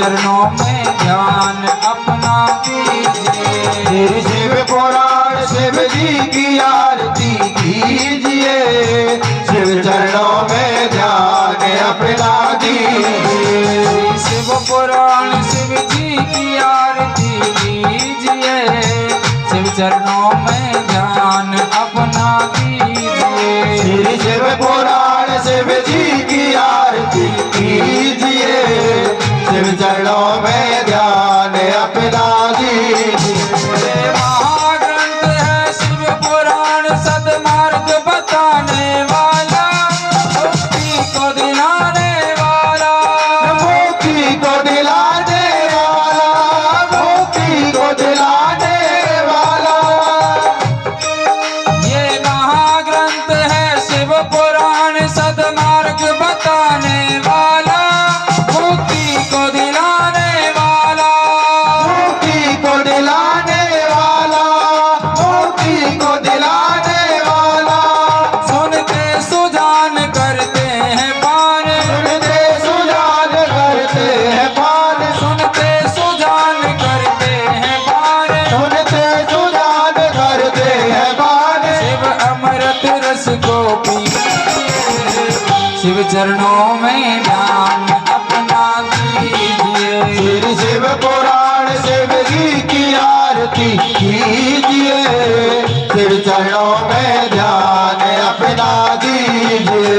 चरणों में ध्यान अपना कीजिए। शिव पुराण शिव जी की आरती कीजिए, शिव चरणों में ध्यान अपना दीजिए। शिव पुराण शिव जी की आरती कीजिए, शिव चरणों में ध्यान अपना कीजिए। शिव पुराण शिव जी की आरती कीजिए, शिव चरणों में ध्यान अपना दीजिए। महाग्रंथ है शिव पुराण सदमार्ग बताने वाला, मुक्ति को दिलाने वाला, मुक्ति को दिलाने वाला, मुक्ति को दिलाने वाला। ये महाग्रंथ है शिव पुराण सदमार्ग बताने वाला, मुक्ति को दिलाने वाला, मुक्ति को दिलाने वाला, मुक्ति को दिलाने वाला। सुनते सुजान करते हैं पान, सुनते सुजान करते हैं पान, सुनते सुजान करते हैं पान, सुनते सुजान करते हैं पान। शिव अमृत रस को पीजिए, शिव चरणों में ध्यान अपना दीजिए। शिव पुराण शिव जी की आरती कीजिए, शिव चरणों में ध्यान अपना दीजिए।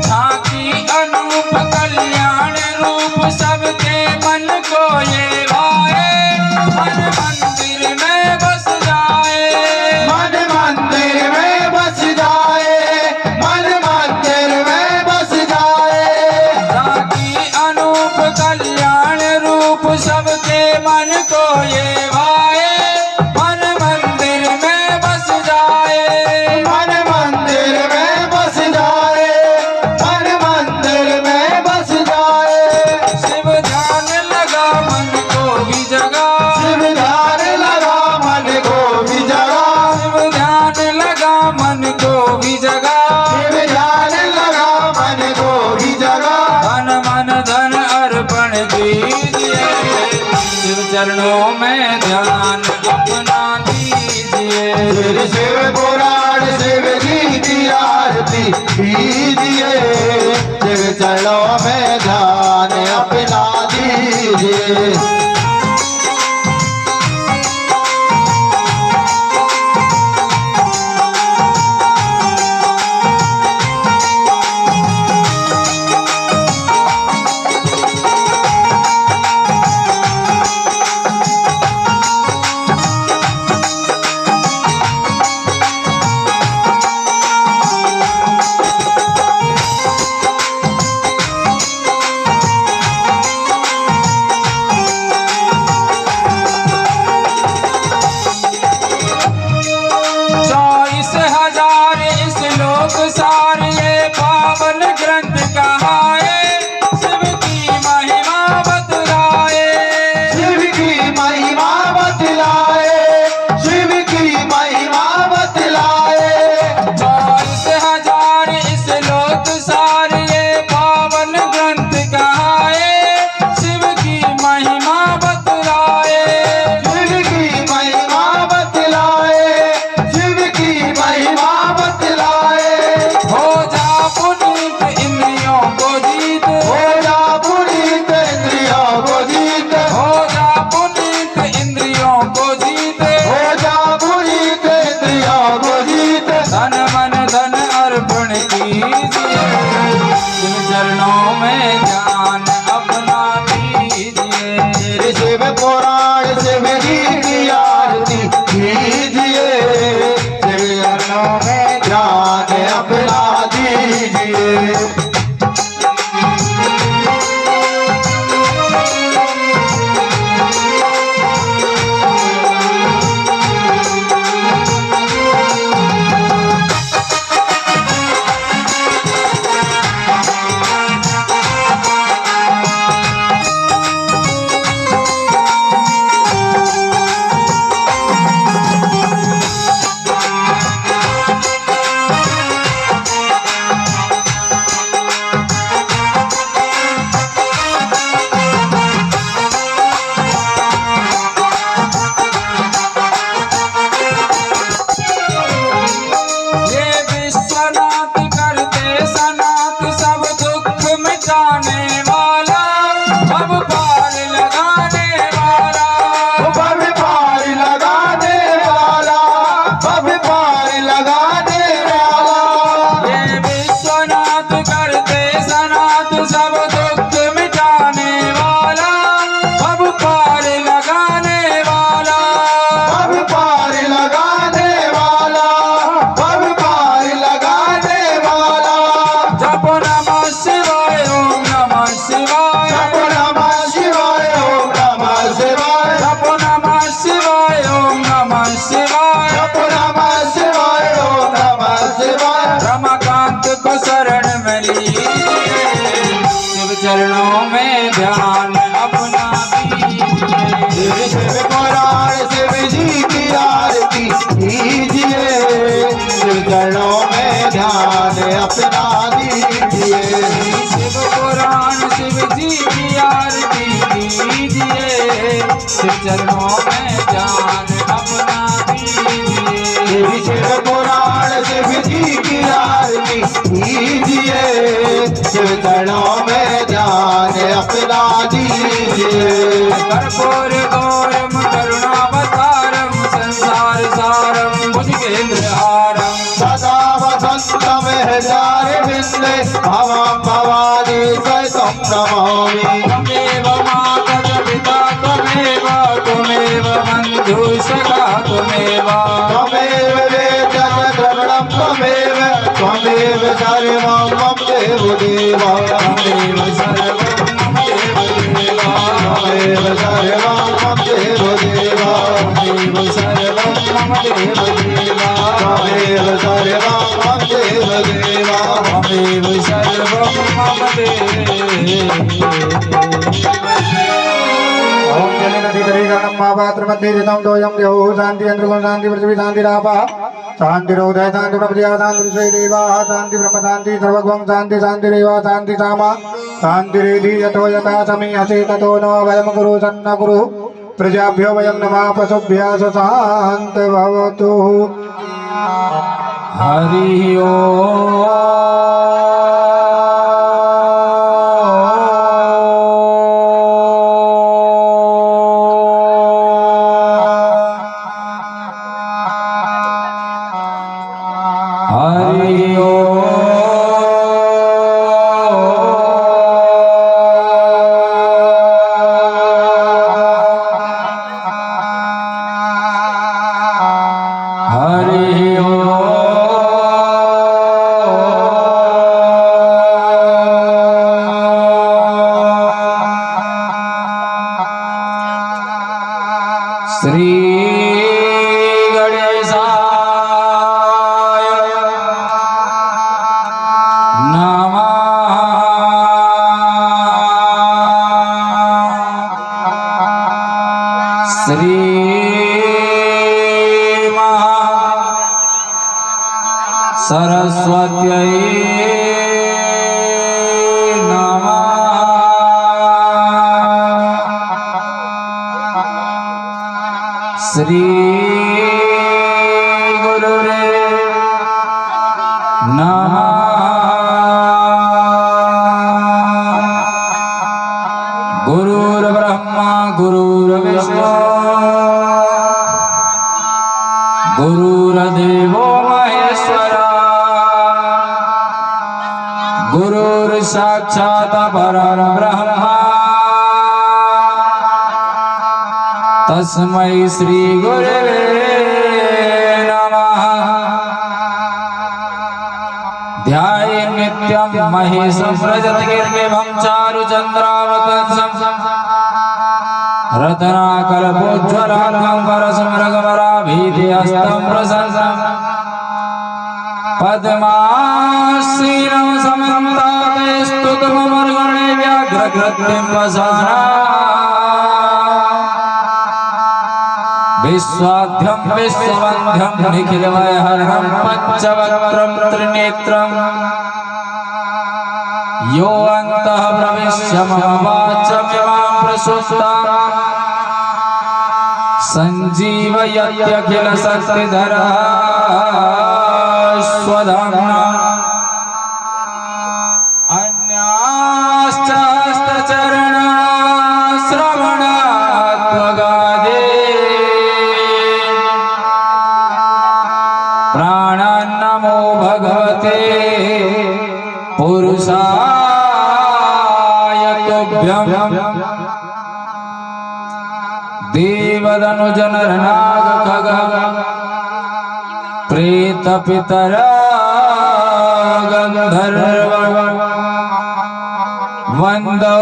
झांकी अनूप कल्याण रूप सबके मन को ये भाए, मन मंदिर में बस जाए, मन मंदिर में बस जाए, मन मंदिर में बस जाए। झांकी अनूप कल्याण रूप सबके मन को ये भाए, मन मंदिर में बस जाए, मन मंदिर में बस जाए, मन मंदिर में बस जाए। शिव ध्यान लगा मन को भी जगा, शिव ध्यान लगा मन को भी जगा, शिव ध्यान लगा मन को भी जगा, शिव ध्यान लगा मन को भी जगा। धन मन धन अर्पण कीजिए, शिव चरणों में ध्यान अपना दीजिए। शिव पुराण शिव जी की आरती कीजिए, शिव चरणों में ध्यान अपना दीजिए। सार ये पावन ग्रंथ कहाए, शिव की महिमा बतलाए, शिव की महिमा बतलाए, शिव की महिमा बतलाए। 40,000 इस लोक सार ये पावन ग्रंथ कहाए, शिव की महिमा बतलाए, शिव की महिमा बतलाए, शिव की महिमा बतलाए। हो जा पुनीत इंद्रियों को जीत, हो जा पुनीत इंद्रियों को जीत, हो जा पुनीत इंद्रियों को जीत, हो जा पुनीत इंद्रियों को जीत। धन मन धन अर्पण कीजिए, शिव चरणों में ध्यान अपना दीजिए। शिव पुराण शिव जी की आरती कीजिए, शिव चरणों में ध्यान अपना दीजिए। चरणों में ध्यान अपना दीजिए। शिव पुराण शिव जी की आरती कीजिए, शिव चरणों में ध्यान अपना दीजिए। शिव पुराण शिव जी की आरती कीजिए, शिव चरणों में ध्यान अपना दीजिए। शिव पुराण शिव जी की आरती कीजिए, शिव चरणों में ध्यान अपना दीजिए। कर्पूर गौरम करुणावतारम संसार सारम भुजगेन्द्रहारम सदा वसंतम हृदयारविंदे भवं भवानी सहितं नमामि। त्वमेव माता पिता त्वमेव त्वमेव बन्धु सखा त्वमेव त्वमेव वेदः द्रविणं त्वमेव, त्वमेव सर्वं मम देवदेव। त्वमेव सर्वं मम देवदेव त्वमेव सर्वं मम देवदेव। त्वमेव सर्वं मम देवदेव त्वमेव सर्वं मम देवदेव। त्वमेव सर्वं मम देवदेव। ओम जलनदीकरीकरणं महापात्रमध्ये ऋतं दोयं देवो शान्ति चन्द्रगुण शान्ति पृथ्वी शान्तिरापः शान्तिरोदय शान्ति प्रपद्या शान्ति श्रीदेवाः शान्ति ब्रह्म शान्ति सर्वगुं शान्ति शान्तिरेव शान्ति सामा शान्तिरेधि यतो यथा समीहसे ततो न वयं गुरु सन्न गुरु प्रजाभ्यो वयं नमः पशुभ्यः शान्त भवतु। हरि श्री गणेशाय नमः। श्री सरस्वत्यै नमः। श्री गुरुरे नमः। गुरुर्ब्रह्मा गुरुर्विष्णु गुरुर्देवो महेश्वरा गुरुर्साक्षात् परब्रह्मा तस्मै श्री गुरवे नमः। ध्याये नित्यं महेशं व्रजतगिरिं चारुचन्द्रावतंसं रत्नाकल्पोज्ज्वलाङ्गं परस्मरगमराभीतिहस्तं प्रशंसम् पद्मासीनं समन्ताते स्तुतममर्गणे व्याघ्रकृतिं वसाना विश्वाद्यं विश्ववन्ध्यं निखिलमयहरणं पञ्चवक्त्रं त्रिनेत्रं यो अन्तः प्रविश्य मम वाचमिमां प्रसूतां सञ्जीवयत्यखिलशक्तिधरः स्वधाम्ना अन्याश्च हस्तचरणाश्रवणात्मगादे प्राणान्नमो भगवते पुरुषाय तुभ्यं। देवदनुजनरनाग खग प्रेतपितर गन्धर्व वन्दो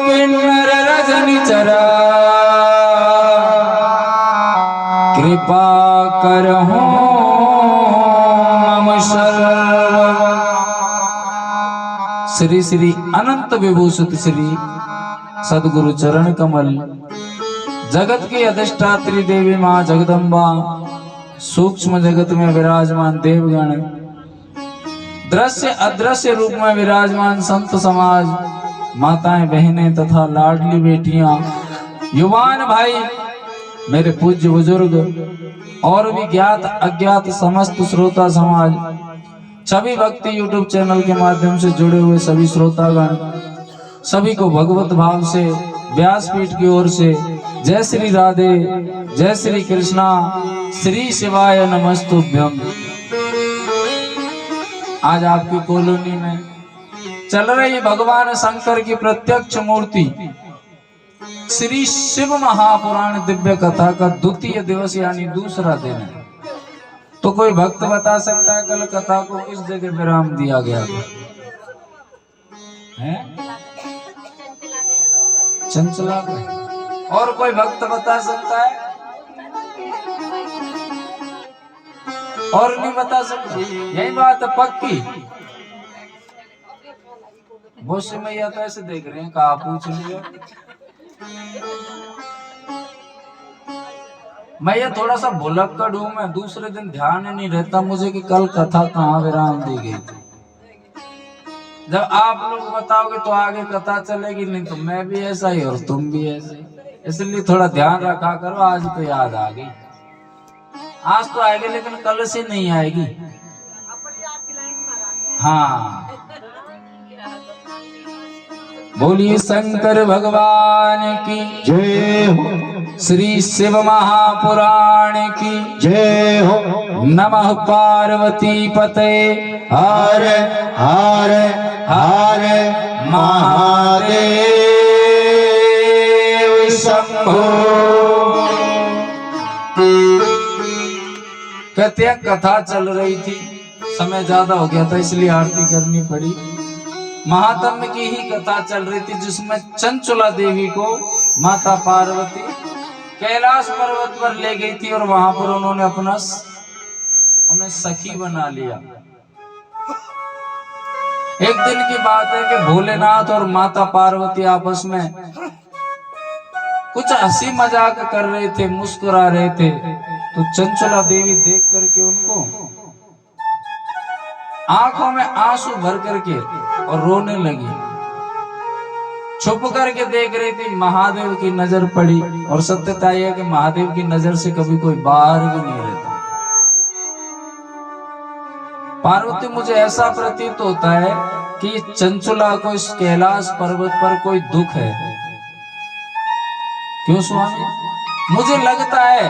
किन्नर रजनिचरा कृपा करहु मम सर्व। श्री श्री अनंत विभूषित श्री सदगुरु चरण कमल, जगत की अधिष्ठात्री देवी माँ जगदम्बा, सूक्ष्म जगत में विराजमान देवगण, दृश्य अदृश्य रूप में विराजमान संत समाज, माताएं बहनें तथा लाडली बेटियां, युवान भाई, मेरे पूज्य बुजुर्ग और भी ज्ञात अज्ञात समस्त श्रोता समाज, सभी भक्ति यूट्यूब चैनल के माध्यम से जुड़े हुए सभी श्रोतागण, सभी को भगवत भाव से व्यासपीठ की ओर से जय श्री राधे, जय श्री कृष्णा, श्री शिवाय नमस्तुभ्यम। आज आपकी कॉलोनी में चल रही भगवान शंकर की प्रत्यक्ष मूर्ति श्री शिव महापुराण दिव्य कथा का द्वितीय दिवस यानी दूसरा दिन है। तो कोई भक्त बता सकता है कल कथा को किस जगह विराम दिया गया था? है चंचला में। और कोई भक्त बता सकता है? और नहीं बता सकता? यही बात है पक्की। बहुत से मैया तो ऐसे देख रहे हैं, कहा पूछ लिया। मैं ये थोड़ा सा भुलक्कड़ हूं, मैं दूसरे दिन ध्यान ही नहीं रहता मुझे कि कल कथा कहाँ विराम दी गई थी। जब आप लोग बताओगे तो आगे कथा चलेगी, नहीं तो मैं भी ऐसा ही और तुम भी ऐसे ही। इसलिए थोड़ा ध्यान रखा करो। आज तो याद आ गई, आज तो आएगी लेकिन कल से नहीं आएगी। हाँ, बोलिए शंकर भगवान की जय हो, श्री शिव महापुराण की जय हो। नमः पार्वती पते हर हर हर महादेव शंभो। कहते हैं कथा चल रही थी, समय ज्यादा हो गया था इसलिए आरती करनी पड़ी। महात्म्य की ही कथा चल रही थी जिसमें चंचला देवी को माता पार्वती कैलाश पर्वत पर ले गई थी और वहां पर उन्होंने उन्हें सखी बना लिया। एक दिन की बात है कि भोलेनाथ और माता पार्वती आपस में कुछ हंसी मजाक कर रहे थे, मुस्कुरा रहे थे। तो चंचला देवी देख करके उनको आंखों में आंसू भर करके और रोने लगी। छुप करके देख रही थी, महादेव की नजर पड़ी और सत्यता यह है कि महादेव की नजर से कभी कोई बाहर भी नहीं रहता। पार्वती, मुझे ऐसा प्रतीत होता है कि चंचला को इस कैलाश पर्वत पर कोई दुख है। क्यों स्वामी? मुझे लगता है,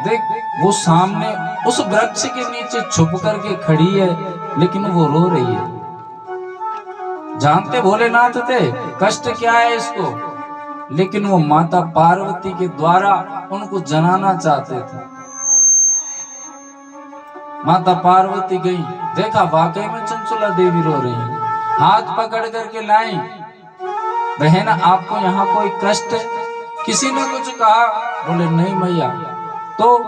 देख वो सामने उस वृक्ष के नीचे छुप करके खड़ी है लेकिन वो रो रही है। जानते भोलेनाथ थे कष्ट क्या है इसको, लेकिन वो माता पार्वती के द्वारा उनको जनाना चाहते थे। माता पार्वती गई, देखा वाकई में चंचला देवी रो रही है। हाथ पकड़ करके लाई, बहन आपको यहाँ कोई कष्ट है? किसी ने कुछ कहा? बोले नहीं मैया। तो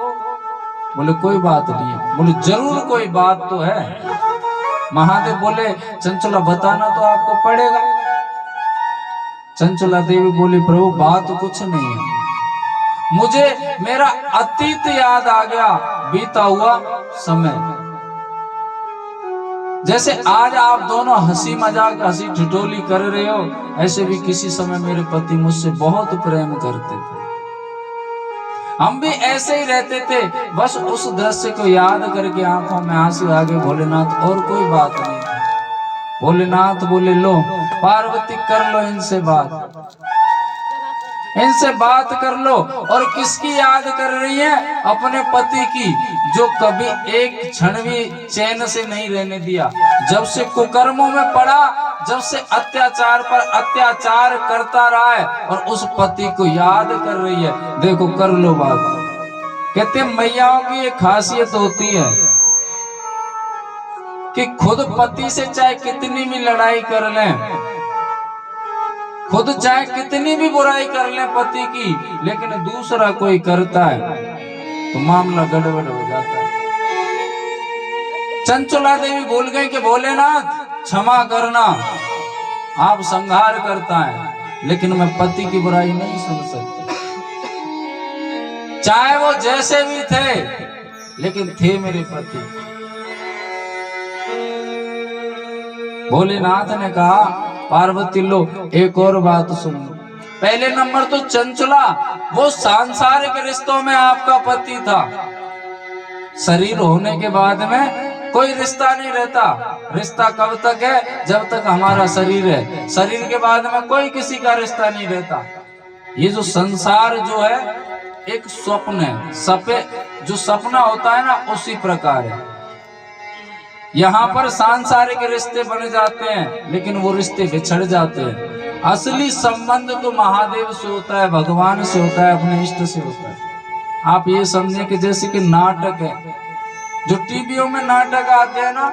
बोले कोई बात नहीं है। बोले जरूर कोई बात तो है। महादेव बोले चंचला बताना तो आपको पड़ेगा। चंचला देवी बोली प्रभु बात तो कुछ नहीं है, मुझे मेरा अतीत याद आ गया, बीता हुआ समय। जैसे आज आप दोनों हंसी मजाक हंसी ठिठोली कर रहे हो, ऐसे भी किसी समय मेरे पति मुझसे बहुत प्रेम करते थे। हम भी ऐसे ही रहते थे, बस उस दृश्य को याद करके आंखों में आंसू आ गए भोलेनाथ, और कोई बात नहीं थी। भोलेनाथ बोले लो पार्वती कर लो इनसे बात, इनसे बात कर लो। और किसकी याद कर रही है? अपने पति की, जो कभी एक क्षण भी चैन से नहीं रहने दिया। जब से कुकर्मों में पड़ा, जब से अत्याचार पर अत्याचार करता रहा है, और उस पति को याद कर रही है। देखो कर लो बात। कहते मैयाओं की एक खासियत होती है कि खुद पति से चाहे कितनी भी लड़ाई कर लें, खुद चाहे कितनी भी बुराई कर ले पति की, लेकिन दूसरा कोई करता है तो मामला गड़बड़ हो जाता है। चंचला देवी भूल गई कि भोलेनाथ क्षमा करना, आप संहार करता है, लेकिन मैं पति की बुराई नहीं सुन सकती। चाहे वो जैसे भी थे, लेकिन थे मेरे पति। भोलेनाथ ने कहा, पार्वती लो एक और बात सुनो। पहले नंबर तो चंचला, वो सांसारिक रिश्तों में आपका पति था। शरीर होने के बाद में कोई रिश्ता नहीं रहता। रिश्ता कब तक है? जब तक हमारा शरीर है। शरीर के बाद में कोई किसी का रिश्ता नहीं रहता। ये जो संसार जो है एक स्वप्न है। जो सपना होता है ना, उसी प्रकार है। यहाँ पर सांसारिक रिश्ते बन जाते हैं, लेकिन वो रिश्ते बिछड़ जाते हैं। असली संबंध तो महादेव से होता है, भगवान से होता है, अपने इष्ट से होता है। आप ये समझें कि जैसे कि नाटक है, जो टीवियों में नाटक आते हैं ना,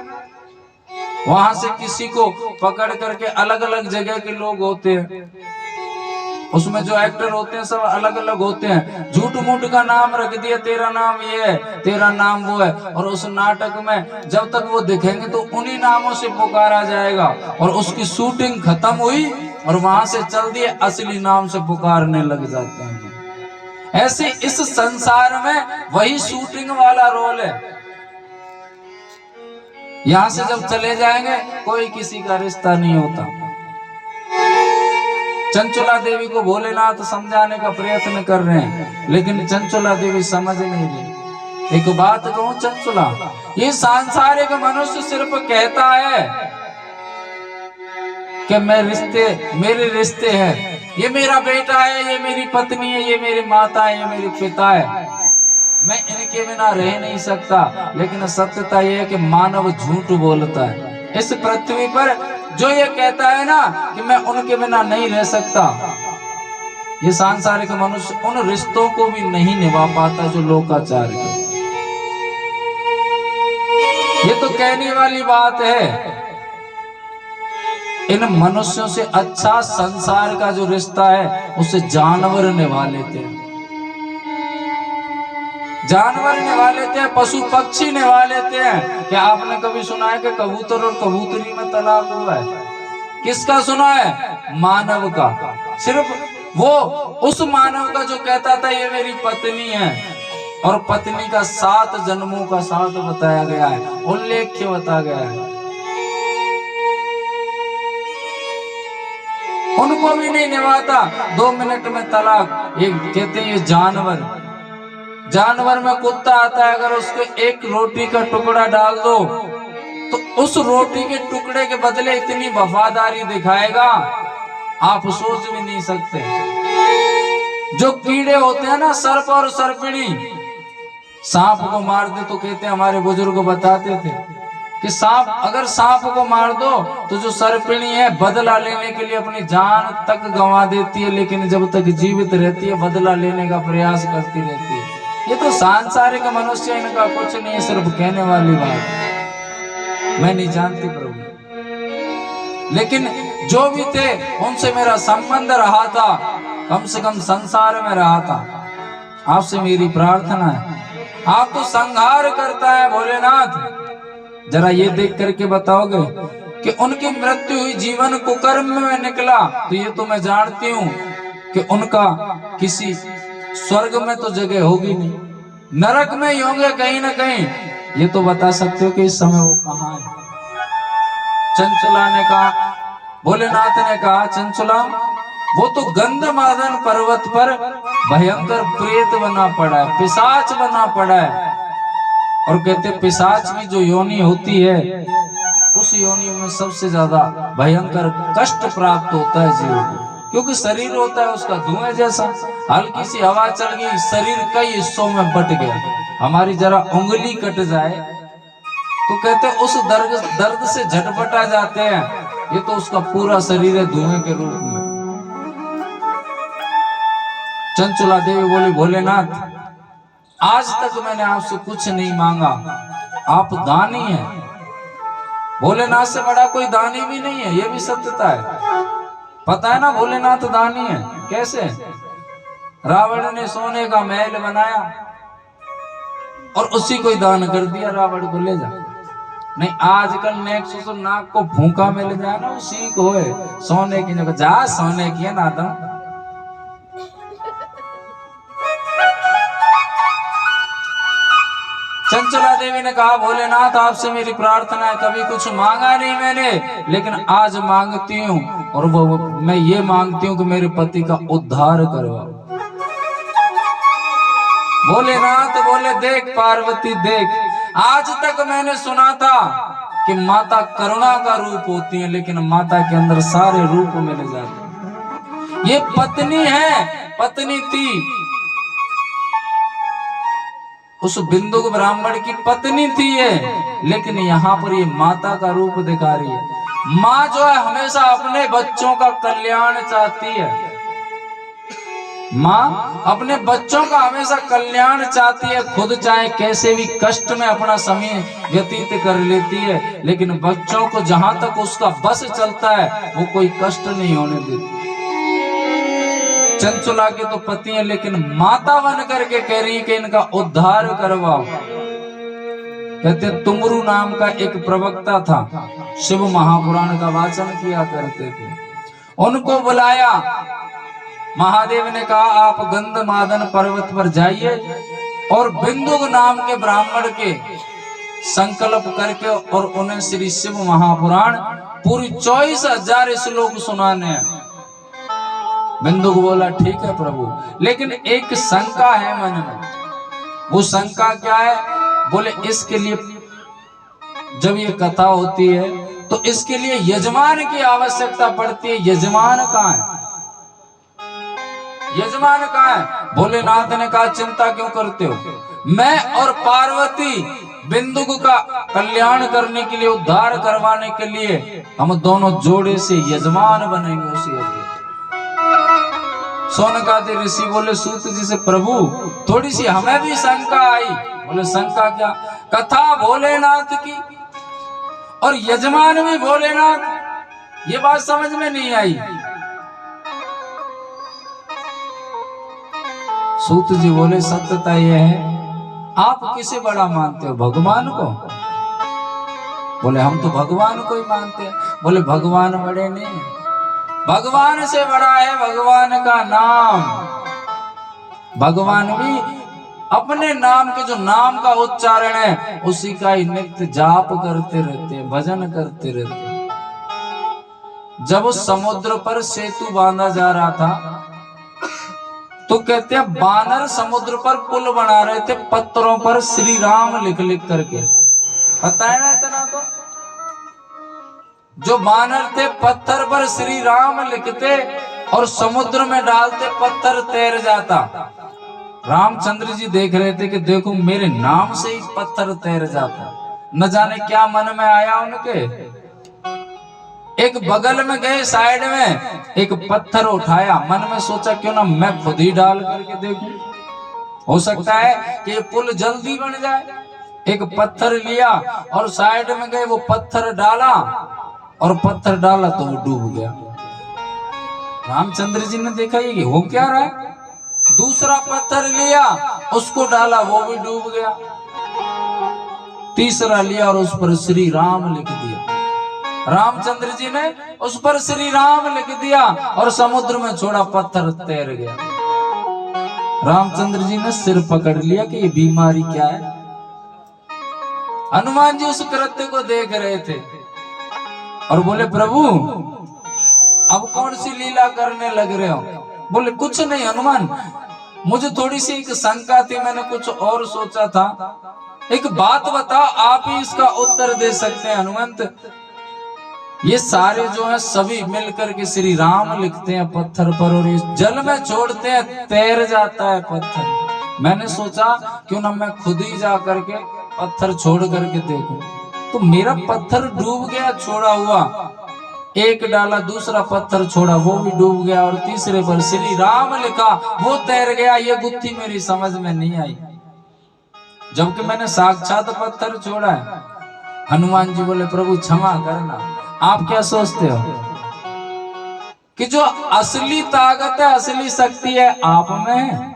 वहां से किसी को पकड़ करके अलग अलग जगह के लोग होते हैं, उसमें जो एक्टर होते हैं सब अलग अलग होते हैं। झूठ मूठ का नाम रख दिया, तेरा नाम ये है, तेरा नाम वो है, और उस नाटक में जब तक वो दिखेंगे तो उन्हीं नामों से पुकारा जाएगा। और उसकी शूटिंग खत्म हुई और वहां से चल दिए, असली नाम से पुकारने लग जाते हैं। ऐसे इस संसार में वही शूटिंग वाला रोल है। यहां से जब चले जाएंगे कोई किसी का रिश्ता नहीं होता। चंचला देवी को भोलेनाथ समझाने का प्रयत्न कर रहे हैं, लेकिन चंचला देवी समझ नहीं रही। एक बात कहूं चंचला, ये सांसारिक मनुष्य सिर्फ कहता है कि मेरे रिश्ते हैं, ये मेरा बेटा है, ये मेरी पत्नी है, ये मेरी माता है, ये मेरे पिता है, मैं इनके बिना रह नहीं सकता। लेकिन सत्यता यह है कि मानव झूठ बोलता है। इस पृथ्वी पर जो ये कहता है ना कि मैं उनके बिना नहीं रह सकता, ये सांसारिक मनुष्य उन रिश्तों को भी नहीं निभा पाता जो लोकाचार के। ये तो कहने वाली बात है। इन मनुष्यों से अच्छा संसार का जो रिश्ता है उसे जानवर निभा लेते हैं। जानवर निभा लेते हैं, पशु पक्षी निभा लेते हैं। क्या आपने कभी सुना है कि कबूतर और कबूतरी में तलाक हुआ है? किसका सुना है? मानव का। सिर्फ वो उस मानव का जो कहता था ये मेरी पत्नी है, और पत्नी का 7 जन्मों का साथ बताया गया है, उल्लेख्य बताया गया है। उनको भी नहीं निभाता, 2 मिनट में तलाक। ये कहते हैं ये जानवर में कुत्ता आता है, अगर उसको एक रोटी का टुकड़ा डाल दो तो उस रोटी के टुकड़े के बदले इतनी वफादारी दिखाएगा आप सोच भी नहीं सकते। जो कीड़े होते हैं ना, सर्प और सर्पिणी, सांप को मार दे तो कहते हैं, हमारे बुजुर्ग बताते थे कि अगर सांप को मार दो तो जो सर्पिणी है बदला लेने के लिए अपनी जान तक गंवा देती है, लेकिन जब तक जीवित रहती है बदला लेने का प्रयास करती रहती है। ये तो सांसारिक मनुष्य, इनका कुछ नहीं है, सिर्फ कहने वाली बात। मैं नहीं जानती प्रभु, लेकिन जो भी थे उनसे मेरा संबंध रहा था, कम से कम संसार में रहा था। आपसे मेरी प्रार्थना है, आप तो संहार करता है भोलेनाथ, जरा ये देख करके बताओगे कि उनकी मृत्यु हुई, जीवन कुकर्म में निकला, तो ये तो मैं जानती हूँ कि उनका किसी स्वर्ग में तो जगह होगी नहीं, नरक में ही होंगे कहीं ना कहीं। ये तो बता सकते हो कि इस समय वो कहाँ है? चंचला ने कहा, भोलेनाथ ने कहा, चंचला वो तो गंधमादन पर्वत पर भयंकर प्रेत बना पड़ा है, पिशाच बना पड़ा है। और कहते पिशाच की जो योनि होती है, उस योनि में सबसे ज्यादा भयंकर कष्ट प्राप्त होता है जीव को, क्योंकि शरीर होता है उसका धुएं जैसा, हल्की सी हवा चल गई शरीर कई हिस्सों में बट गया। हमारी जरा उंगली कट जाए तो कहते उस दर्द से झटपटा जाते हैं, ये तो उसका पूरा शरीर है धुएं के रूप में। चंचला देवी बोली, भोलेनाथ आज तक मैंने आपसे कुछ नहीं मांगा, आप दानी हैं। भोलेनाथ से बड़ा कोई दानी भी नहीं है, ये भी सत्यता है। पता है ना भोलेनाथ दानी है कैसे? रावण ने सोने का महल बनाया और उसी को दान कर दिया, रावण को ले जा। नहीं आजकल नेक्सस नाक को फूंका मिल जाए ना उसी को है सोने की जगह जा सोने की है ना तो चंचला देवी ने कहा भोलेनाथ आपसे मेरी प्रार्थना है, कभी कुछ मांगा नहीं मैंने, लेकिन आज मांगती हूँ और वो मैं ये मांगती हूँ कि मेरे पति का उद्धार करवाओ। भोलेनाथ बोले देख पार्वती देख, आज तक मैंने सुना था कि माता करुणा का रूप होती है, लेकिन माता के अंदर सारे रूप मिल जाते हैं। ये पत्नी है, पत्नी थी, उस बिंदुक ब्राह्मण की पत्नी थी ये, लेकिन यहाँ पर ये माता का रूप दिखा रही है। माँ जो है हमेशा अपने बच्चों का कल्याण चाहती है, माँ अपने बच्चों का हमेशा कल्याण चाहती है, खुद चाहे कैसे भी कष्ट में अपना समय व्यतीत कर लेती है, लेकिन बच्चों को जहां तक उसका बस चलता है वो कोई कष्ट नहीं होने देती। चंचला के तो पति है, लेकिन माता बन करके कह रही कि इनका उद्धार करवाओ। कहते तुमरू नाम का एक प्रवक्ता था, शिव महापुराण का वाचन किया करते थे, उनको बुलाया। महादेव ने कहा आप गंधमादन पर्वत पर जाइए और बिंदुक नाम के ब्राह्मण के संकल्प करके और उन्हें श्री शिव महापुराण पूरी 24,000 श्लोक सुनाने हैं। बिंदुक बोला ठीक है प्रभु, लेकिन एक शंका है मन में। वो शंका क्या है? बोले इसके लिए जब ये कथा होती है तो इसके लिए यजमान की आवश्यकता पड़ती है। यजमान कहाँ है? यजमान कहाँ है? भोलेनाथ ने कहा चिंता क्यों करते हो, मैं और पार्वती बिंदुक का कल्याण करने के लिए, उद्धार करवाने के लिए हम दोनों जोड़े से यजमान बनेंगे उसी यज्ञ। सोनकादि ऋषि बोले सूत जी से प्रभु थोड़ी सी हमें भी शंका आई। बोले शंका क्या? कथा भोलेनाथ की और यजमान भी भोलेनाथ, ये बात समझ में नहीं आई। सूत जी बोले सत्यता यह है, आप किसे बड़ा मानते हो, भगवान को? बोले हम तो भगवान को ही मानते हैं। बोले भगवान बड़े नहीं, भगवान से बड़ा है भगवान का नाम। भगवान भी अपने नाम के जो नाम का उच्चारण है उसी का ही नित्य जाप करते रहते हैं, भजन करते रहते हैं। जब उस समुद्र पर सेतु बांधा जा रहा था तो कहते हैं बानर समुद्र पर पुल बना रहे थे, पत्थरों पर श्री राम लिख लिख करके। पता है ना इतना तो? जो बानर थे पत्थर पर श्री राम लिखते और समुद्र में डालते, पत्थर तैर जाता। रामचंद्र जी देख रहे थे कि देखो मेरे नाम से ही पत्थर तैर जाता। न जाने क्या मन में आया उनके, एक बगल में गए, साइड में एक पत्थर उठाया, मन में सोचा क्यों ना मैं खुद ही डाल करके देखूं, हो सकता है कि ये पुल जल्दी बन जाए। एक पत्थर लिया और साइड में गए, वो पत्थर डाला और पत्थर डाला तो वो डूब गया। रामचंद्र जी ने देखा ये हो क्या रहा है। दूसरा पत्थर लिया, उसको डाला, वो भी डूब गया। तीसरा लिया और उस पर श्री राम लिख दिया। रामचंद्र जी ने उस पर श्री राम लिख दिया और समुद्र में छोड़ा, पत्थर तैर गया। रामचंद्र जी ने सिर पकड़ लिया कि ये बीमारी क्या है। हनुमान जी उस कृत्य को देख रहे थे और बोले प्रभु अब कौन सी लीला करने लग रहे हो? बोले कुछ नहीं हनुमान, मुझे थोड़ी सी एक शंका थी, मैंने कुछ और सोचा था। एक बात बताओ, आप ही इसका उत्तर दे सकते हैं हनुमंत। ये सारे जो है सभी मिलकर के श्री राम लिखते हैं पत्थर पर और इस जल में छोड़ते हैं, तैर जाता है पत्थर। मैंने सोचा क्यों ना मैं खुद ही जा करके पत्थर छोड़ करके देखूं। तो मेरा पत्थर डूब गया छोड़ा हुआ, एक डाला, दूसरा पत्थर छोड़ा, वो भी डूब गया और तीसरे पर श्री राम लिखा, वो तैर गया। ये गुत्थी मेरी समझ में नहीं आई, जबकि मैंने साक्षात पत्थर छोड़ा है। हनुमान जी बोले प्रभु क्षमा करना, आप क्या सोचते हो कि जो असली ताकत है, असली शक्ति है आप में है?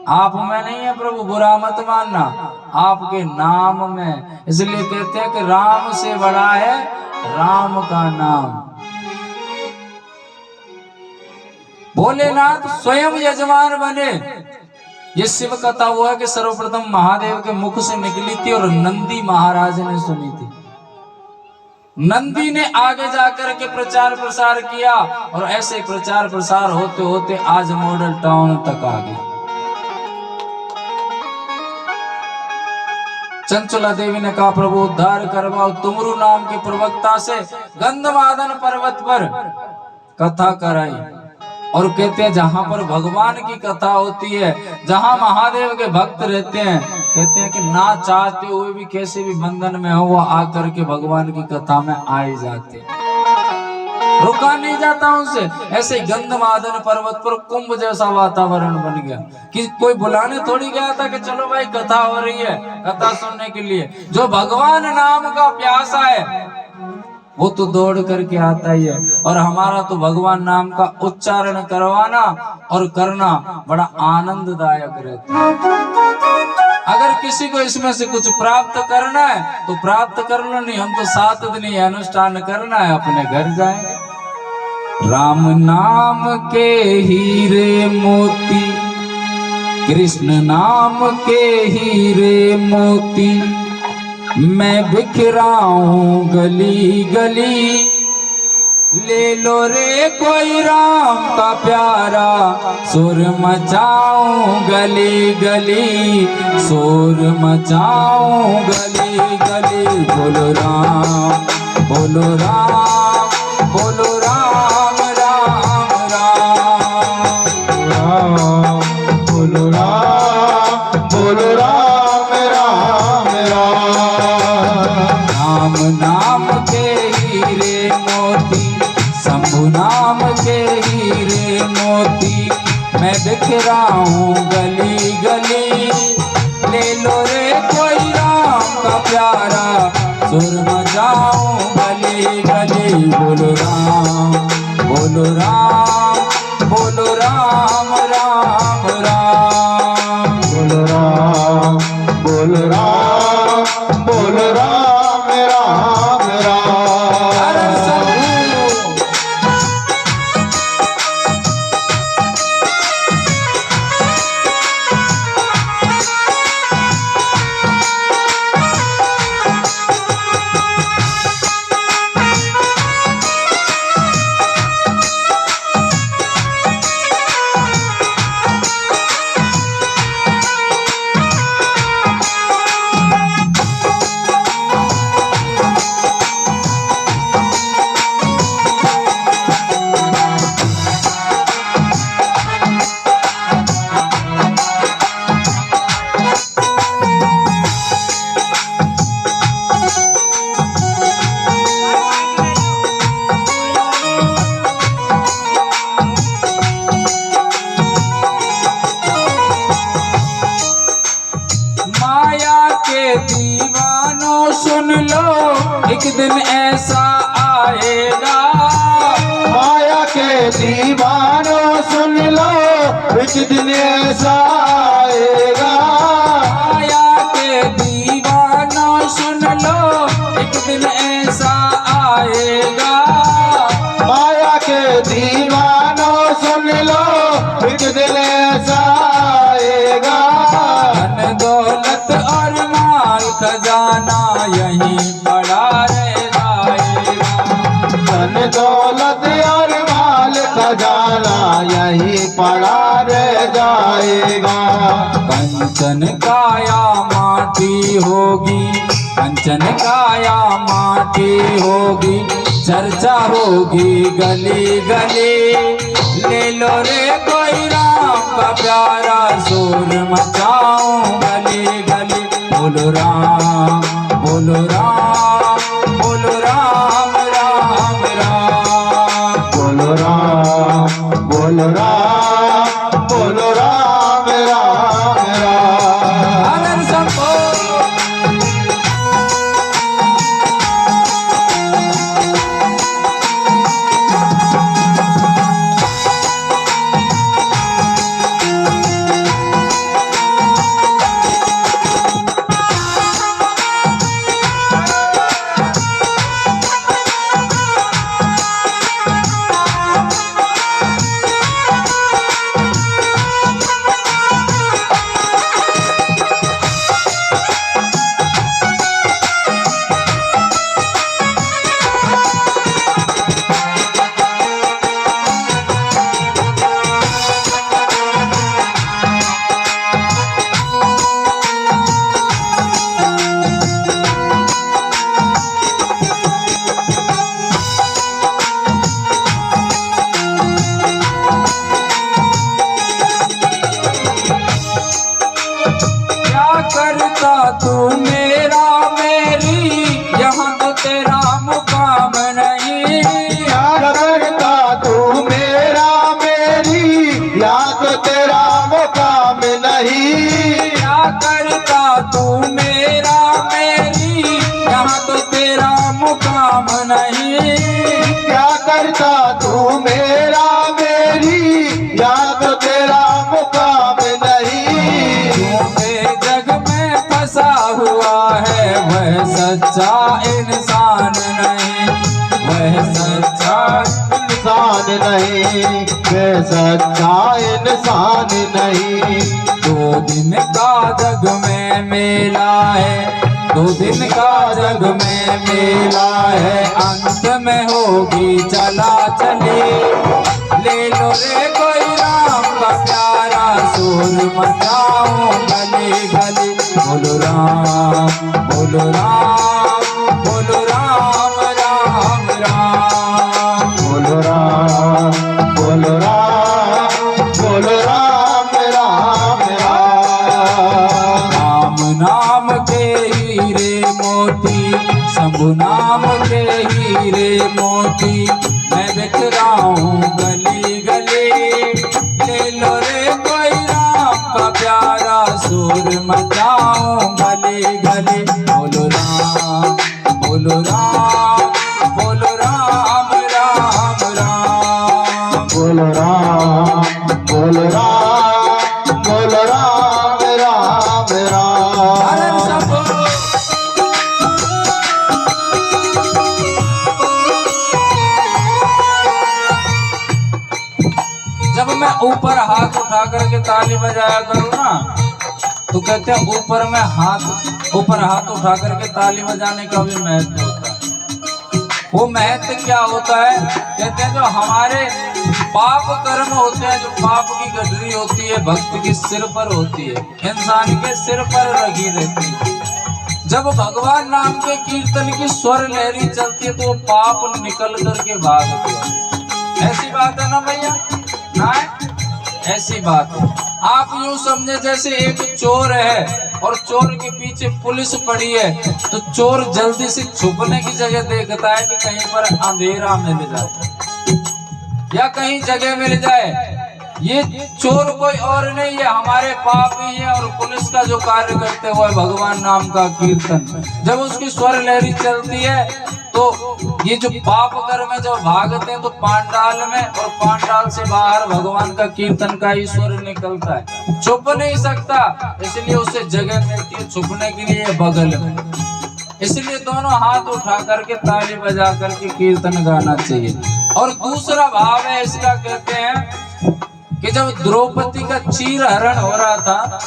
आप में नहीं है प्रभु, बुरा मत मानना, आपके नाम में। इसलिए कहते हैं कि राम से बड़ा है राम का नाम। भोलेनाथ स्वयं यजमान बने। ये शिव कथा वो है कि सर्वप्रथम महादेव के मुख से निकली थी और नंदी महाराज ने सुनी थी। नंदी ने आगे जाकर के प्रचार प्रसार किया और ऐसे प्रचार प्रसार होते होते आज मॉडल टाउन तक आ गए। चंचला देवी ने कहा प्रभु उद्धार करवाओ, तुमरु नाम के प्रवक्ता से गंधमादन पर्वत पर कथा कराई। और कहते हैं जहां पर भगवान की कथा होती है, जहां महादेव के भक्त रहते हैं, कहते हैं कि ना चाहते हुए भी कैसे भी बंधन में हो वो आकर के भगवान की कथा में आ ही जाते, रुका नहीं जाता उनसे। ऐसे गंधमादन पर्वत पर कुंभ जैसा वातावरण बन गया कि कोई बुलाने थोड़ी गया था कि चलो भाई कथा हो रही है, कथा सुनने के लिए। जो भगवान नाम का प्यासा है वो तो दौड़ करके आता ही है। और हमारा तो भगवान नाम का उच्चारण करवाना और करना बड़ा आनंददायक रहता है। अगर किसी को इसमें से कुछ प्राप्त करना है तो प्राप्त कर लो, नहीं हम तो 7 दिन ही अनुष्ठान करना है, अपने घर जाएंगे। राम नाम के हीरे मोती, कृष्ण नाम के हीरे मोती, मैं बिखराऊं गली गली, ले लो रे कोई राम का प्यारा, सुर मचाऊं गली गली, सुर मचाऊं गली गली। बोलो राम बोलो राम बोलो राम राम राम, बोलो राम बोलो राम राम राम। राम नाम के हीरे मोती, शंभु नाम के हीरे मोती, मैं बिखराऊं गली गली, ले लो रे कोई राम का प्यारा, सुर मचाऊं गली गली। बोलो राम बोलो राम बोलो राम राम राम, बोलो राम बोलो राम बोलो राम राम राम। अरे सबू दीवानों सुन लो, एक दिन ऐसा आएगा। माया के दीवानों सुन लो, एक दिन ऐसा आएगा। माया के दीवानों सुन लो, एक दिन ऐसा आएगा। माया के दीवानों सुन लो, एक दिन ऐसा आएगा। धन दौलत और माल खजाना यहीं पड़ा रह जाएगा। धन दौलत और माल खजाना यहीं पड़ा रह जाएगा। कंचन काया माटी होगी, कंचन काया माटी होगी, चर्चा होगी गली गली। ले लो रे कोई राम का प्यारा, शोर मचाऊं गली गली। बोलो राम बोलो राम बोलो राम राम राम। बोलो राम बोलो राम बोलो राम राम राम। आनंद संभो वे सच्चा इंसान नहीं। 2 दिन का जग में मेला है, 2 दिन का जग में मेला है, अंत में होगी चला चली। ले लो रे कोई राम का प्यारा, शोर मचाऊं गली गली। बोलो राम बोलो राम बोलो राम राम राम। बोलो राम बोलो राम बोलो राम राम राम। राम नाम के हीरे मोती, शंभु नाम के हीरे मोती, मैं बिखराऊं गली गली। ले लो रे कोई राम का प्यारा, शोर मचाऊं गली गली। बोलो राम बोलो राम बोलो राम राम राम। बोलो राम बोलो राम बोलो राम राम अरे राम। सबो जब मैं ऊपर हाथ उठा करके ताली बजाया करूँ ना, तो कहते हैं ऊपर हाथ उठा करके ताली बजाने का भी महत्व होता है। वो महत्व क्या होता है? कहते हैं जो हमारे पाप कर्म होते हैं, जो पाप की गठरी होती है भक्त के सिर पर होती है, इंसान के सिर पर रखी रहती है। जब भगवान नाम के कीर्तन की स्वर लहरी चलती है तो वो पाप निकल करके भागते हैं। ऐसी बात है ना भैया? ना ऐसी बात है। आप यूं समझे जैसे एक चोर है और चोर के पीछे पुलिस पड़ी है, तो चोर जल्दी से छुपने की जगह देखता है कि कहीं पर अंधेरा मिल जाए या कहीं जगह मिल जाए। ये चोर कोई और नहीं है, हमारे पाप ही है। और पुलिस का जो कार्य करते हुए भगवान नाम का कीर्तन, जब उसकी स्वर लहरी चलती है तो ये जो पाप कर्म है जब भागते हैं तो पांडाल में, और पांडाल से बाहर भगवान का कीर्तन का ईश्वर निकलता है। छुप नहीं सकता, इसलिए उसे जगह मिलती है छुपने के लिए बगल में। इसलिए दोनों हाथ उठा करके ताली बजा करके कीर्तन गाना चाहिए। और दूसरा भाव है इसका, कहते हैं कि जब द्रौपदी का चीर हरण हो रहा था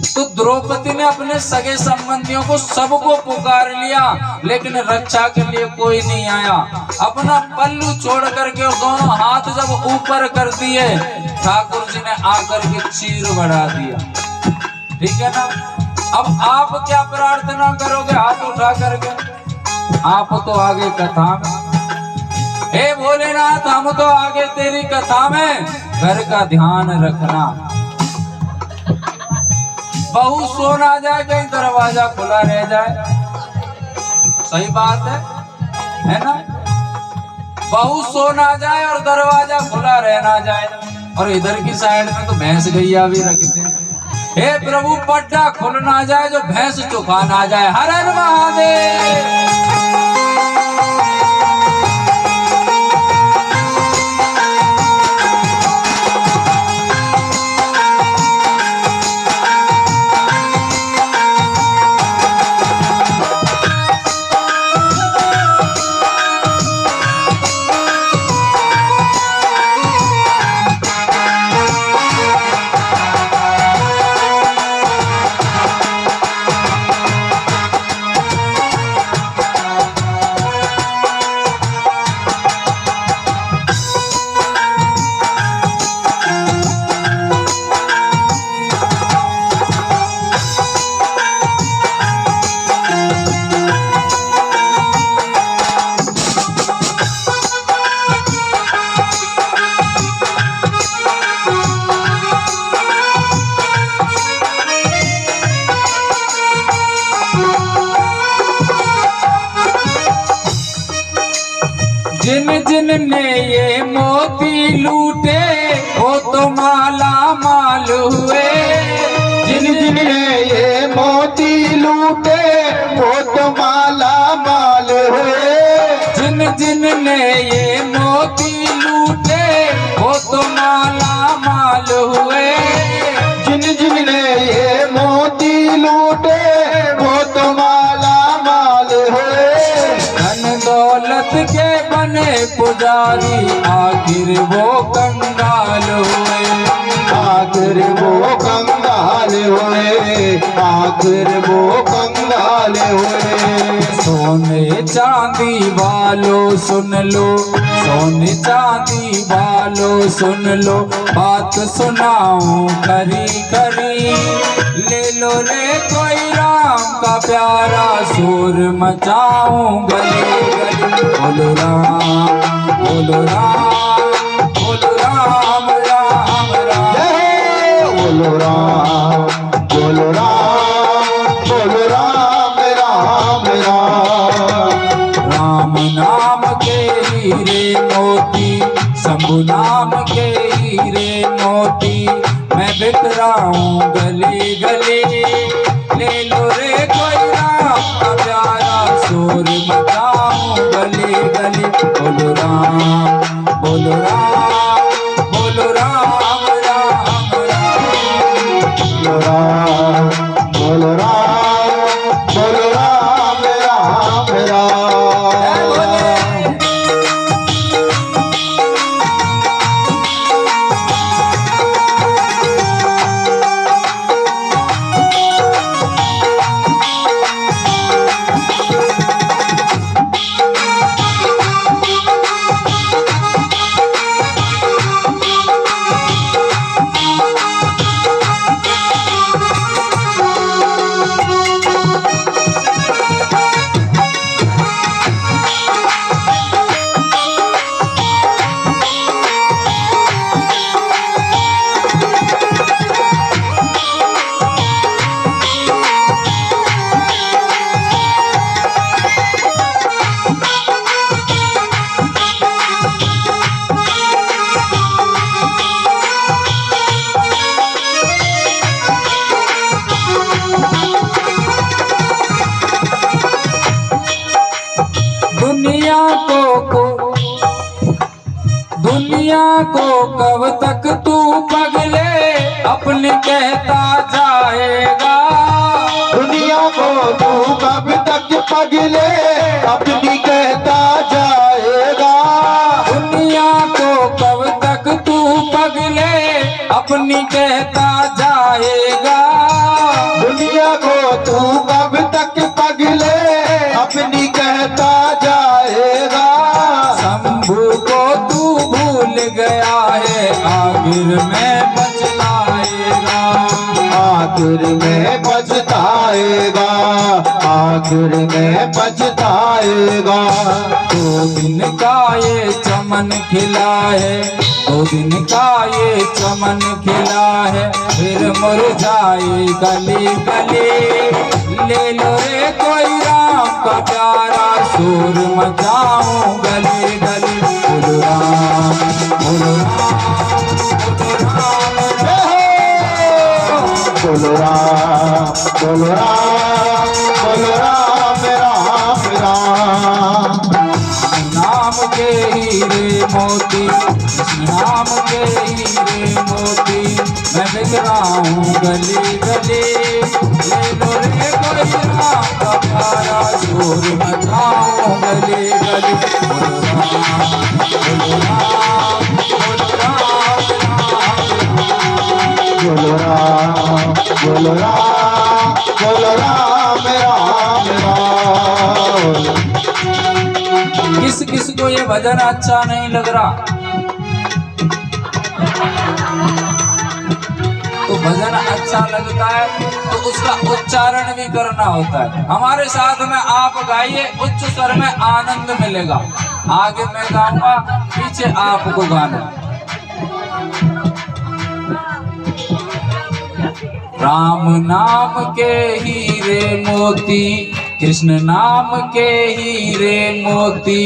तो द्रौपदी ने अपने सगे संबंधियों को सबको पुकार लिया, लेकिन रक्षा के लिए कोई नहीं आया। अपना पल्लू छोड़ करके और दोनों हाथ जब ऊपर कर दिए, ठाकुर जी ने आकर के चीर बढ़ा दिया। ठीक है ना? अब आप क्या प्रार्थना करोगे हाथ उठा करके? आप तो आगे कथा में, हे भोलेनाथ हम तो आगे तेरी कथा में, घर का ध्यान रखना। बहू सो ना जाए, कहीं दरवाजा खुला रह जाए। सही बात है ना? बहू सो ना जाए और दरवाजा खुला रह ना जाए। और इधर की साइड में तो भैंस गैया भी रखते हैं। हे प्रभु पट्टा खुल ना जाए, जो भैंस चुका ना जाए। हर हर महादेव। जिन जिन ने ये मोती लूटे वो तो माला माल हुए। जिन जिन ने ये मोती लूटे वो तो माला माल हुए। जिन जिन ने ये मोती लूटे वो तो माला माल हुए। जिन जिन ने ये मोती लूटे वो तो माला माल हुए। धन दौलत के बने पुजारी आखिर वो कंगाल हुए, आखिर वो कंगाल हुए, आखिर वो कंगाल हुए। सोने चांदी वालों सुन लो, सोने चांदी वालों सुन लो, बात सुनाऊं खरी खरी। ले लो रे कोई राम का प्यारा, शोर मचाऊं गली गली। बोलो राम, बोलो राम, बोलो राम राम राम। जय बोलो राम, बोलो राम, बोलो राम राम राम। राम नाम के हीरे मोती, शंभु नाम के हीरे मोती, मैं बिक रहा हूँ गली गली। ले लो रे कोई राम का प्यारा, शोर मचाऊं गली गली। बोलो राम, बोलो राम, बोलो राम राम राम। बोलो राम, बोलो राम, बोलो राम राम राम। दुनिया को कब तक तू पगले अपने कहता जाएगा। दुनिया को तू कब तक पगले अपनी कहता जाएगा। दुनिया को कब तक तू पगले अपनी कहता जाएगा। दुनिया को तू कब तक पगले अपनी कहता जाएगा। शंभू को तू भूल गया है, आखिर में पछताएगा। आखिर में पछताएगा, आखिर में पछताएगा। 2 दिन का ये चमन खिला है, 2 दिन का ये चमन खिला है, फिर मुरझाए गली गली। ले लो रे कोई राम का प्यारा, शोर मचाऊं गली गली। बोलो राम, बोलो राम, बोलो राम, बोलो राम, बोलो राम, बोलो राम, राम राम। नाम के हीरे मोती, कृष्ण नाम के हीरे मोती, मैं बिक रहा हूँ गली गली। ले लो रे कोई राम का प्यारा, शोर मचाऊं गली गली। बोलो राम, बोलो राम, बोलो राम राम। बोलो राम, बोलो राम, बोलो राम, राम राम। किस किस को ये भजन अच्छा नहीं लग रहा, तो भजन अच्छा लगता है तो उसका उच्चारण भी करना होता है। हमारे साथ में आप गाइए, उच्च स्वर में आनंद मिलेगा। आगे मैं गाऊंगा, पीछे आपको गाना। राम नाम के हीरे मोती, कृष्ण नाम के हीरे मोती,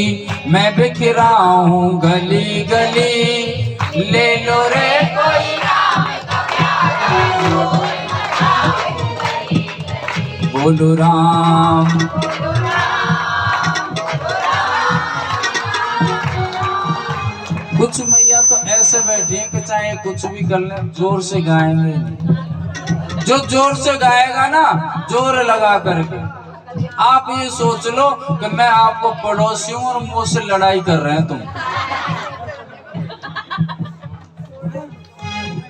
मैं बिखरा हूँ गली गली। ले लो रे कोई राम का प्यारा, बोलो राम। कुछ मैया तो ऐसे बैठी है कि चाहे कुछ भी कर ले, जोर से गाएंगे नहीं। जो जोर से गाएगा ना, जोर लगा करके, आप ये सोच लो कि मैं आपको पड़ोसी हूं और मुझसे लड़ाई कर रहे हैं तुम।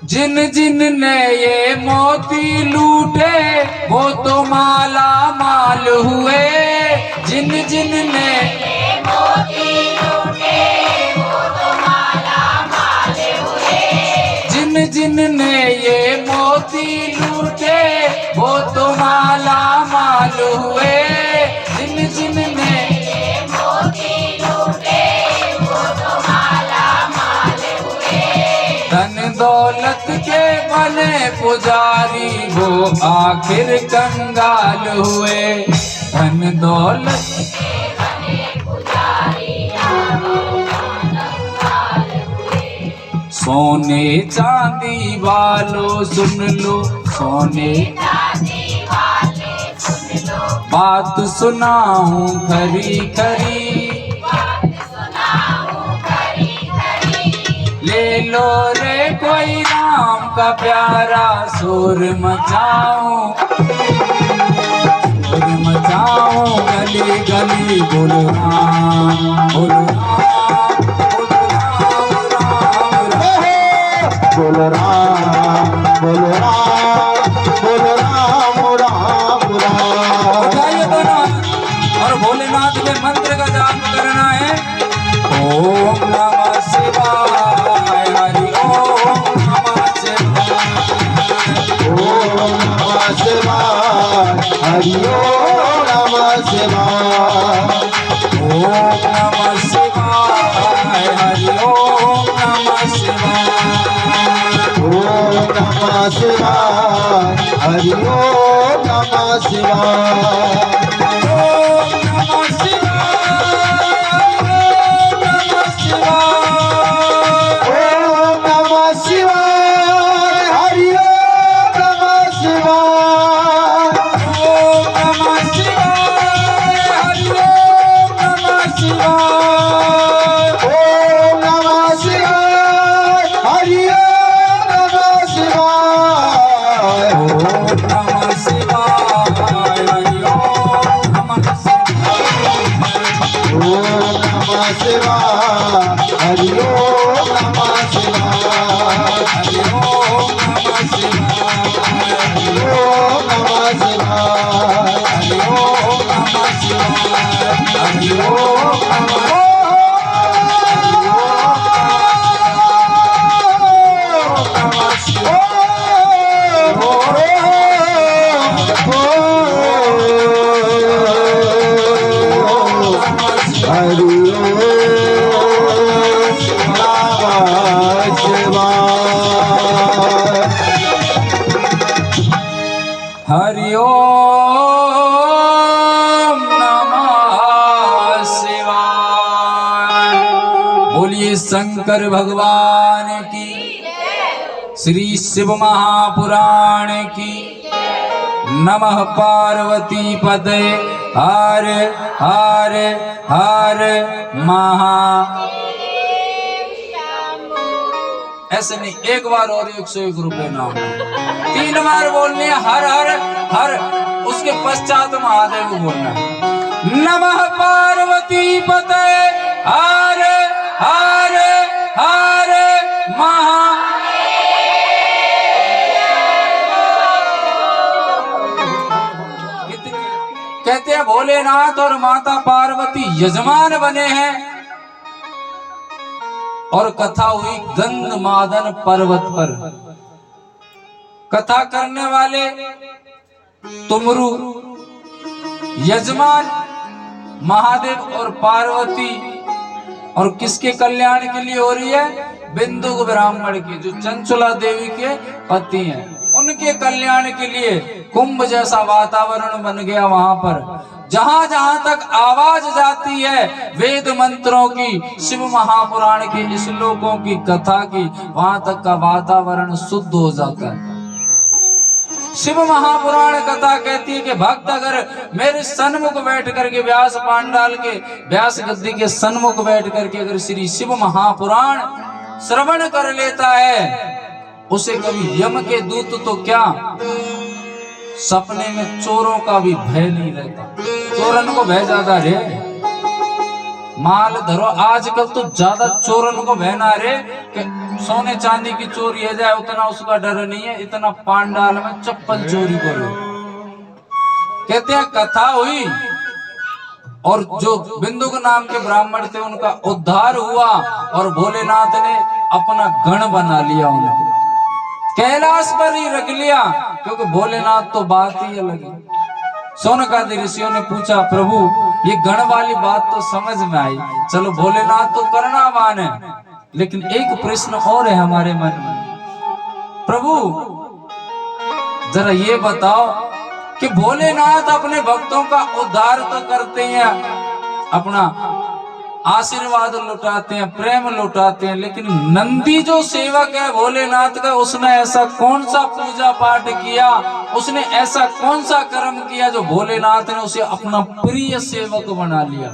जिन जिन ने ये मोती लूटे वो तो माला माल हुए। जिन जिन ने मोती लूटे वो तो माला माल हुए। जिन जिन ने ये मोती लूटे वो तो माला माल हुए। जिन जिन ने ये मोती लूटे वो तो माला माल हुए। धन दौलत के बने पुजारी वो आखिर कंगाल हुए। धन दौलत के बने पुजारी कंगाल हुए। सोने चांदी वालों सुन लो, सोने चांदी वाले सुन लो, बात सुनाऊं खरी खरी, ले लो रे कोई राम का प्यारा, शोर मचाऊं गली गली, बोलो राम बोलो राम बोलो राम बोलो राम बोलो राम बोलो राम राम राम। उठाइए दोनों और भोलेनाथ के मंत्र का जाप करना है। ओम नमः शिवाय, हरि ओम नमः शिवाय, ओम नमः शिवाय, हरि ओम नमः शिवाय, ओम नमः शिवाय, हरि ओम नमः शिवाय, ओम नमः शिवाय, हरि ओम नमः शिवाय, ओम नमः शिवाय, हरि ओम नमः शिवाय, ओम नमः शिवाय, हरि ओम नमः शिवाय, ओम नमः शिवाय, हरि ओम नमः शिवाय, ओम नमः शिवाय, हरि ओम नमः शिवाय, ओम नमः शिवाय, हरि ओम नमः शिवाय, हरि ओम नमः शिवाय, हरि ओम नमः शिवाय, हरि ओम नमः शिवाय, हरि ओम नमः हरि ओम नमः शिवाय। बोलिए शंकर भगवान की, श्री शिव महापुराण की। नमः पार्वती पते, हर हर हर महा। ऐसे नहीं, एक बार और 101 रुपए नाम, 3 बार बोलने हर हर हर, उसके पश्चात महादेव को बोलना। नमः पार्वती पते, हर हर हर महा। कहते हैं भोलेनाथ और माता पार्वती यजमान बने हैं और कथा हुई गंधमादन पर्वत पर। कथा करने वाले तुमरु यजमान महादेव और पार्वती, और किसके कल्याण के लिए हो रही है? बिंदु ब्राह्मण की, जो चंचला देवी के पति हैं, उनके कल्याण के लिए कुंभ जैसा वातावरण बन गया। वहां पर जहां जहां तक आवाज जाती है वेद मंत्रों की, शिव महापुराण के श्लोकों की, कथा की, वहां तक का वातावरण शुद्ध हो जाता है। शिव महापुराण कथा कहती है कि भक्त अगर मेरे सन्मुख बैठ करके, व्यास पांडाल के व्यास गद्दी के सन्मुख बैठ करके अगर श्री शिव महापुराण श्रवण कर लेता है, उसे कभी यम के दूत तो क्या, सपने में चोरों का भी भय नहीं रहता। चोरन को भय ज्यादा रे, माल धरो, आजकल तो ज्यादा चोरन को भय ना रे, कि सोने चांदी की चोरी हो जाए उतना उसका डर नहीं है, इतना पांडाल में चप्पल चोरी करो। कहते हैं कथा हुई और जो बिंदुक नाम के ब्राह्मण थे उनका उद्धार हुआ और भोलेनाथ ने अपना गण बना लिया, उनको कैलाश पर ही रख लिया, क्योंकि भोलेनाथ तो बात ही अलग है। सोनकादि ऋषियों ने पूछा प्रभु ये गण वाली बात तो समझ में आई, चलो भोलेनाथ तो करुणावान है, लेकिन एक प्रश्न और है हमारे मन में। प्रभु जरा ये बताओ कि भोलेनाथ अपने भक्तों का उद्धार तो करते हैं, अपना आशीर्वाद लुटाते हैं, प्रेम लुटाते हैं, लेकिन नंदी जो सेवक है भोलेनाथ का, उसने ऐसा कौन सा पूजा पाठ किया, उसने ऐसा कौन सा कर्म किया जो भोलेनाथ ने उसे अपना प्रिय सेवक बना लिया।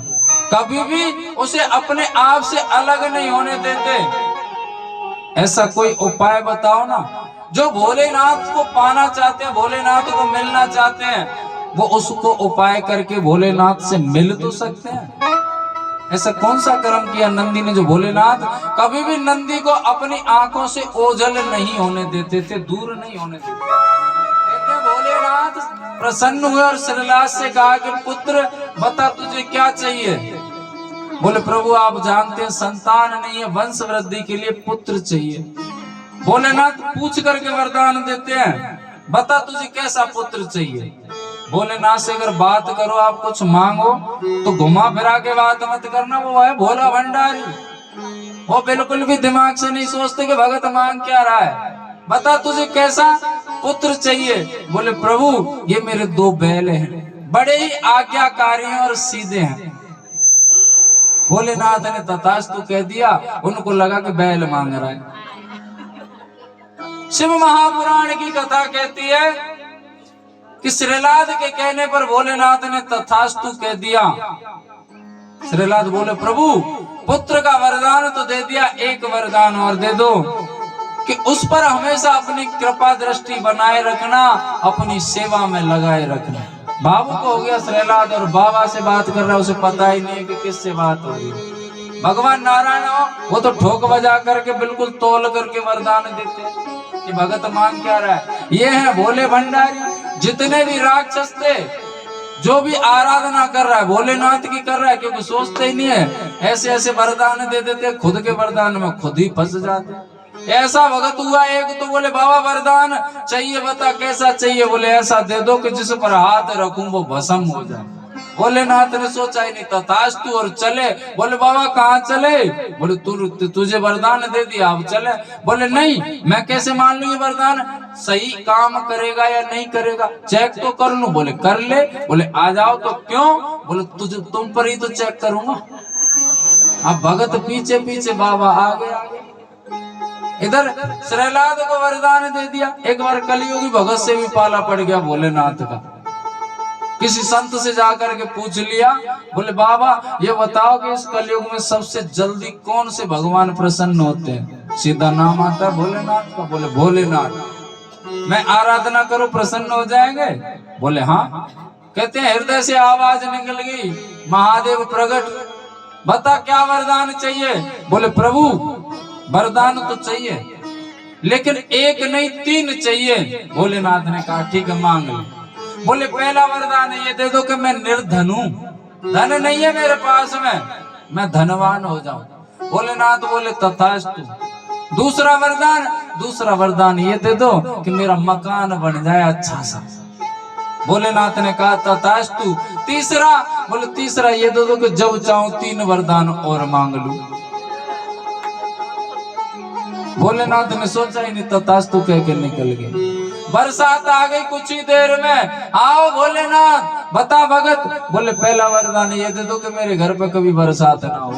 कभी भी उसे अपने आप से अलग नहीं होने देते। ऐसा कोई उपाय बताओ ना। जो भोलेनाथ को पाना चाहते हैं, भोलेनाथ को मिलना चाहते हैं, वो उसको उपाय करके भोलेनाथ से मिल तो सकते हैं। ऐसा कौन सा कर्म किया नंदी ने जो भोलेनाथ कभी भी नंदी को अपनी आंखों से ओझल नहीं होने देते थे, दूर नहीं होने देते थे। भोलेनाथ प्रसन्न हुए और श्रीलाद से कहा कि पुत्र बता तुझे क्या चाहिए। बोले प्रभु आप जानते हैं संतान नहीं है, वंश वृद्धि के लिए पुत्र चाहिए। भोलेनाथ पूछ करके वरदान देते हैं, बता तुझे कैसा पुत्र चाहिए। भोलेनाथ से अगर बात करो, आप कुछ मांगो तो घुमा फिरा के बात मत करना, वो है भोला भंडारी, वो बिल्कुल भी दिमाग से नहीं सोचते कि भगत मांग क्या रहा है, बता तुझे कैसा पुत्र चाहिए। बोले प्रभु ये मेरे 2 बैल हैं, बड़े ही आज्ञाकारी हैं और सीधे हैं। भोलेनाथ ने तथास्तु कह दिया, उनको लगा कि बैल मांग रहा है। शिव महापुराण की कथा कहती है कि श्रीलाद के कहने पर भोलेनाथ ने तथास्तु कह दिया। श्रीलाद बोले प्रभु पुत्र का वरदान तो दे दिया, एक वरदान और दे दो कि उस पर हमेशा अपनी कृपा दृष्टि बनाए रखना, अपनी सेवा में लगाए रखना। भावुक हो गया श्रीलाद और बाबा से बात कर रहा है, उसे पता ही नहीं है कि किससे बात हो रही। भगवान नारायण हो वो तो ठोक बजा करके बिल्कुल तोल करके वरदान देते हैं कि भगत मांग क्या रहा है। ये है भोले भंडारी। जितने भी राक्षस थे, जो भी आराधना कर रहा है भोलेनाथ की कर रहा है, क्योंकि सोचते ही नहीं है, ऐसे ऐसे वरदान दे देते, खुद के वरदान में खुद ही फंस जाते। ऐसा भगत हुआ एक, तो बोले बाबा वरदान चाहिए, बता कैसा चाहिए। बोले ऐसा दे दो कि जिस पर हाथ रखूं वो भस्म हो जाए। भोलेनाथ ने सोचा ही नहीं, तथास्तु और चले। बोले बाबा कहाँ चले। बोले तुझे वरदान दे दिया, अब चले। बोले नहीं मैं कैसे मान लूं ये वरदान सही काम करेगा या नहीं करेगा, चेक तो कर लूं। बोले कर ले। बोले आ जाओ। तो क्यों। बोले तुझे तुम पर ही तो चेक करूंगा। अब भगत पीछे पीछे बाबा आगे। इधर श्रीलाद को वरदान दे दिया। एक बार कलियुगी भगत से भी पाला पड़ गया भोलेनाथ का। किसी संत से जाकर के पूछ लिया, बोले बाबा ये बताओ कि इस कलयुग में सबसे जल्दी कौन से भगवान प्रसन्न होते हैं। सीधा नाम आता है भोलेनाथ का। बोले भोलेनाथ मैं आराधना करूं प्रसन्न हो जाएंगे। बोले हाँ। कहते हैं हृदय से आवाज निकल गई, महादेव प्रकट, बता क्या वरदान चाहिए। बोले प्रभु वरदान तो चाहिए लेकिन एक नहीं 3 चाहिए। भोलेनाथ ने कहा ठीक है मांग लो। बोले पहला वरदान ये दे दो कि मैं निर्धन हूं, धन नहीं है मेरे पास में, मैं धनवान हो जाऊं। भोलेनाथ बोले तथास्तु। दूसरा वरदान ये दे दो कि मेरा मकान बन जाए अच्छा सा। भोलेनाथ ने कहा तथास्तु। तीसरा ये दे दो कि जब चाहूं 3 वरदान और मांग लूं। भोलेनाथ ने सोचा ही नहीं, तथास्तु कह के निकल गए। बरसात आ गई कुछ ही देर में। आओ भोलेनाथ बता भगत। बोले पहला वरदान ये दे दो कि मेरे घर पे कभी बरसात ना हो।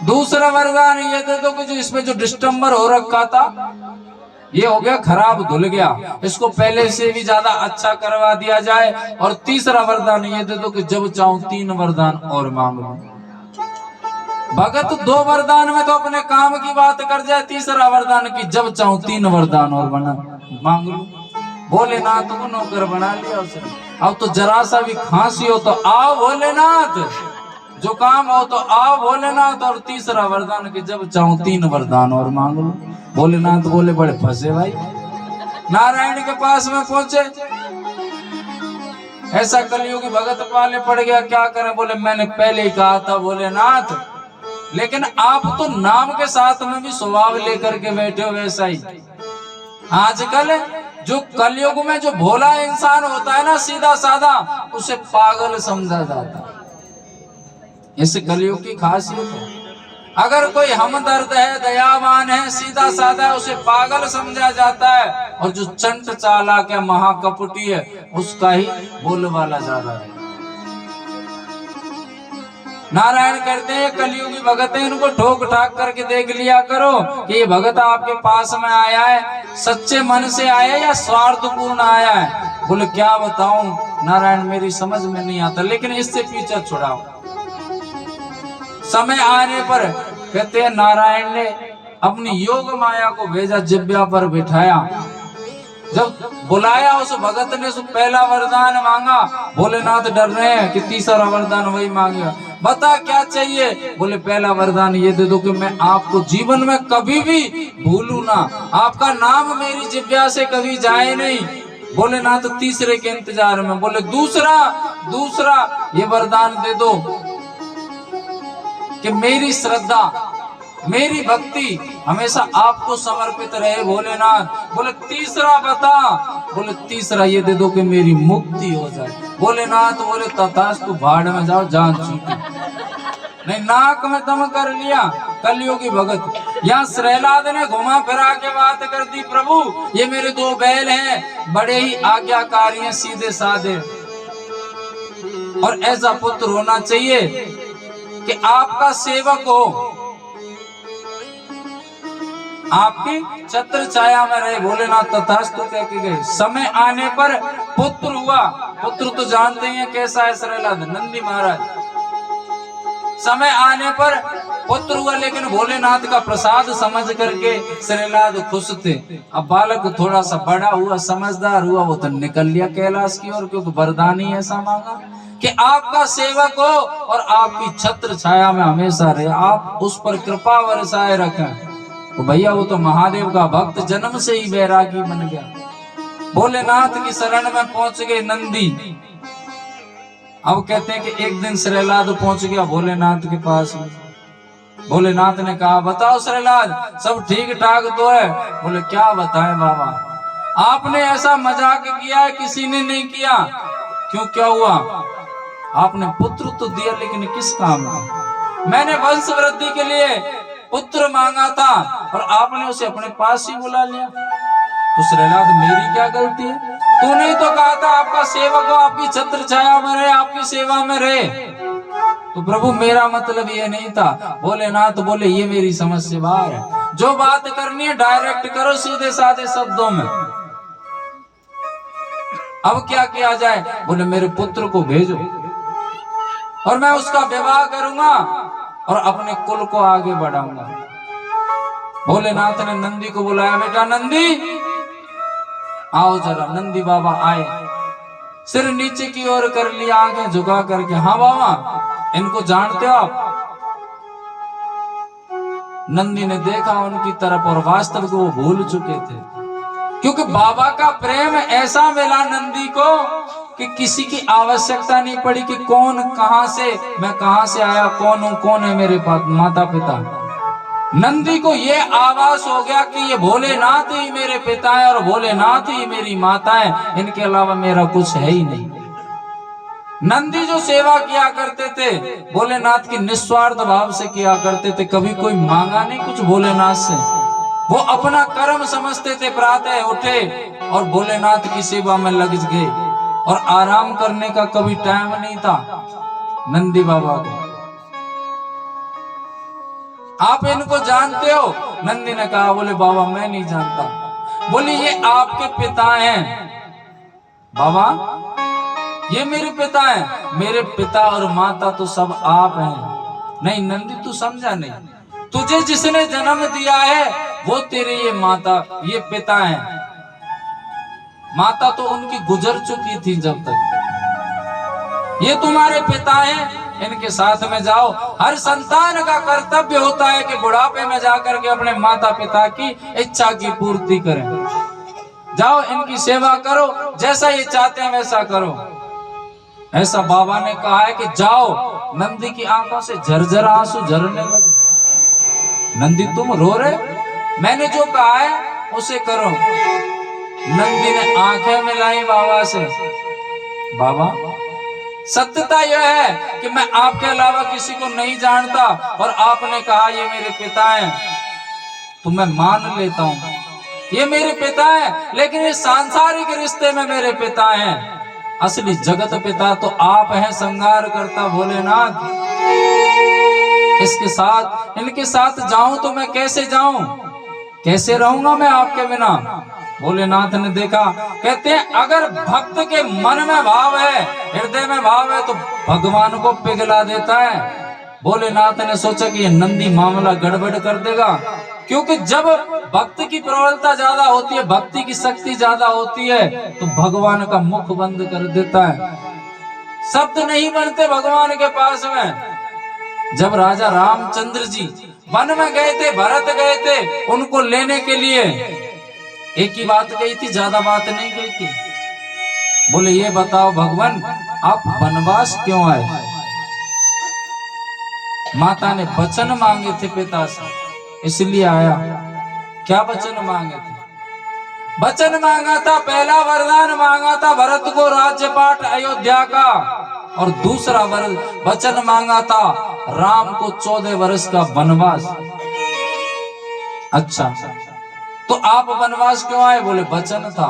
दूसरा वरदान ये दे दो कि जो इसमें जो डिस्टेंबर हो रखा था ये हो गया खराब, धुल गया, इसको पहले से भी ज्यादा अच्छा करवा दिया जाए। और तीसरा वरदान ये दे दो कि जब चाहूं 3 वरदान और मांग लो। भगत 2 वरदान में तो अपने काम की बात कर जाए, तीसरा वरदान की जब चाहूं 3 वरदान और मांग लूं। भोलेनाथ को नौकर बना लिया उसने। अब तो जरा सा भी खांसी हो तो आओ भोलेनाथ, जो काम हो तो आओ भोलेनाथ। और तीसरा वरदान कि जब चाहूं 3 वरदान और मांग लो। भोलेनाथ बोले बड़े फंसे भाई। नारायण के पास में पहुंचे, ऐसा कलियुगी भगत पाले पड़ गया, क्या करें। बोले मैंने पहले ही कहा था भोलेनाथ, लेकिन आप तो नाम के साथ में भी स्वभाव लेकर के बैठे हो वैसा ही। आजकल जो कलयुग में जो भोला इंसान होता है ना, सीधा साधा, उसे पागल समझा जाता है। इस कलयुग की खासियत है। अगर कोई हमदर्द है, दयावान है, सीधा साधा है, उसे पागल समझा जाता है। और जो चंट चालाक है, महाकपटी है, उसका ही बोलबाला ज्यादा है। नारायण कहते हैं कलयुगी भगत है, इनको ठोक ठाक करके देख लिया करो कि ये भगत आपके पास में आया है सच्चे मन से आया या स्वार्थपूर्ण आया है। बोले क्या बताऊं नारायण, मेरी समझ में नहीं आता, लेकिन इससे पीछा छुड़ाओ। समय आने पर कहते हैं नारायण ने अपनी योग माया को भेजा, जिब्या पर बिठाया। जब बुलाया उस भगत ने पहला वरदान मांगा। भोलेनाथ डर रहे हैं कि तीसरा वरदान वही मांगेगा। बता क्या चाहिए। बोले पहला वरदान ये दे दो कि मैं आपको जीवन में कभी भी भूलूं ना, आपका नाम मेरी जिब्या से कभी जाए नहीं। भोलेनाथ तीसरे के इंतजार में। बोले दूसरा ये वरदान दे दो कि मेरी श्रद्धा, मेरी भक्ति हमेशा आपको समर्पित रहे भोलेनाथ। बोले तीसरा बता। बोले तीसरा ये दे दो कि मेरी मुक्ति हो जाए। भोलेनाथ बोले तथास्तु, भाड़ में जाओ, जान छूटी। नहीं, नाक में दम कर लिया कलयुगी भगत। यहाँ श्रेलाद ने घुमा फिरा के बात कर दी, प्रभु ये मेरे 2 बैल हैं, बड़े ही आज्ञाकारी हैं, सीधे साधे, और ऐसा पुत्र होना चाहिए कि आपका सेवक हो, आपकी छत्र छाया में रहे। भोलेनाथ तथास्तु कह के गए। समय आने पर पुत्र हुआ। पुत्र तो जानते हैं कैसा है श्रेलाद, नंदी महाराज। समय आने पर पुत्र हुआ, लेकिन भोलेनाथ का प्रसाद समझ करके श्रेलाद खुश थे। अब बालक थोड़ा सा बड़ा हुआ, समझदार हुआ, वो तो निकल लिया कैलाश की ओर, क्योंकि वरदान ही ऐसा मांगा कि आपका सेवक हो और आपकी छत्र छाया में हमेशा रहे, आप उस पर कृपा बरसाए रखें। तो भैया वो तो महादेव का भक्त जन्म से ही बैरागी बन गया। भोलेनाथ की शरण में पहुंच गए नंदी। अब कहते हैं कि एक दिन श्रेलाद पहुंच गया भोलेनाथ के पास में। भोलेनाथ ने कहा बताओ श्रेलाद, सब ठीक ठाक तो है। बोले क्या बताएं बाबा, आपने ऐसा मजाक किया है किसी ने नहीं किया। क्यों, क्या हुआ? आपने पुत्र तो दिया, लेकिन किस काम का? मैंने वंश वृद्धि के लिए पुत्र मांगा था और आपने उसे अपने पास ही बुला लिया। तो श्रेलाद मेरी क्या गलती है? तूने तो कहा था आपका सेवक हो, आपकी छत्र छाया में रहे, आपकी सेवा में रहे। तो प्रभु मेरा मतलब ये नहीं था। भोलेनाथ बोले ये मेरी समझ से बाहर है, जो बात करनी है डायरेक्ट करो, सीधे साधे शब्दों में। अब क्या किया जाए? बोले मेरे पुत्र को भेजो और मैं उसका विवाह करूंगा और अपने कुल को आगे बढ़ाऊंगा। भोलेनाथ ने नंदी को बुलाया, बेटा नंदी आओ जरा। नंदी बाबा आए, सिर नीचे की ओर कर लिया, आगे झुका करके। हाँ बाबा, इनको जानते हो आप? नंदी ने देखा उनकी तरफ और वास्तव को वो भूल चुके थे, क्योंकि बाबा का प्रेम ऐसा मिला नंदी को कि किसी की आवश्यकता नहीं पड़ी कि कौन कहां से, मैं कहां से आया, कौन हूं, कौन है मेरे पास माता पिता। नंदी को ये आभास हो गया कि ये भोलेनाथ ही मेरे पिता है और भोलेनाथ ही मेरी माता है, इनके अलावा मेरा कुछ है ही नहीं। नंदी जो सेवा किया करते थे भोलेनाथ की निस्वार्थ भाव से किया करते थे, कभी कोई मांगा नहीं कुछ भोलेनाथ से। वो अपना कर्म समझते थे, प्रातः उठे और भोलेनाथ की सेवा में लग गए और आराम करने का कभी टाइम नहीं था नंदी बाबा को। आप इनको जानते हो? नंदी ने कहा, बोले बाबा मैं नहीं जानता। बोले ये आपके पिता हैं। बाबा ये मेरे पिता हैं। मेरे पिता और माता तो सब आप हैं। नहीं नंदी तू समझा नहीं, तुझे जिसने जन्म दिया है वो तेरे ये माता, ये पिता हैं। माता तो उनकी गुजर चुकी थी जब तक। ये तुम्हारे पिता हैं, इनके साथ में जाओ। हर संतान का कर्तव्य होता है कि बुढ़ापे में जाकर के अपने माता पिता की इच्छा की पूर्ति करें। जाओ इनकी सेवा करो, जैसा ये चाहते हैं वैसा करो। ऐसा बाबा ने कहा है कि जाओ। नंदी की आंखों से झरझर आंसू झरने लगे। नंदी तुम रो रहे, मैंने जो कहा है उसे करो। नंदी ने आंखें मिलाई बाबा से। बाबा सत्यता यह है कि मैं आपके अलावा किसी को नहीं जानता, और आपने कहा ये मेरे पिता हैं तो मैं मान लेता हूं ये मेरे पिता हैं, लेकिन इस सांसारिक रिश्ते में मेरे पिता हैं। असली जगत पिता तो आप हैं, संहार करता भोलेनाथ। इसके साथ इनके साथ जाऊं तो मैं कैसे जाऊं, कैसे रहूंगा मैं आपके बिना। भोलेनाथ ने देखा, कहते हैं अगर भक्त के मन में भाव है, हृदय में भाव है, तो भगवान को पिघला देता है। भोलेनाथ ने सोचा कि ये नंदी मामला गड़बड़ कर देगा, क्योंकि जब भक्त की प्रबलता ज्यादा होती है, भक्ति की शक्ति ज्यादा होती है, तो भगवान का मुख बंद कर देता है, शब्द नहीं बनते भगवान के पास में। जब राजा रामचंद्र जी वन में गए थे, भरत गए थे उनको लेने के लिए, एक ही बात कही थी, ज्यादा बात नहीं कही थी। बोले ये बताओ भगवान आप वनवास क्यों आए। माता ने वचन मांगे थे पिता से, इसलिए आया। क्या वचन मांगे थे? वचन मांगा था, पहला वरदान मांगा था भरत को राज्यपाट अयोध्या का, और दूसरा वचन मांगा था राम को 14 वर्ष का वनवास। अच्छा तो आप वनवास क्यों आए? बोले वचन था।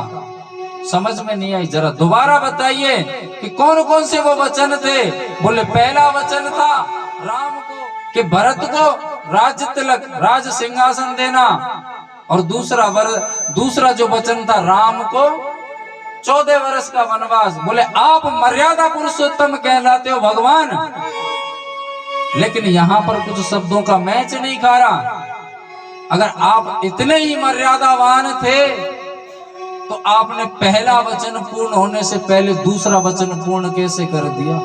समझ में नहीं आई, जरा दोबारा बताइए कि कौन कौन से वो वचन थे। बोले पहला वचन था राम को कि भरत को राज्य तिलक, राज सिंहासन देना, और दूसरा जो वचन था राम को 14 वर्ष का वनवास। बोले आप मर्यादा पुरुषोत्तम कहलाते हो भगवान, लेकिन यहां पर कुछ शब्दों का मैच नहीं खा रहा। अगर आप इतने ही मर्यादावान थे तो आपने पहला वचन पूर्ण होने से पहले दूसरा वचन पूर्ण कैसे कर दिया?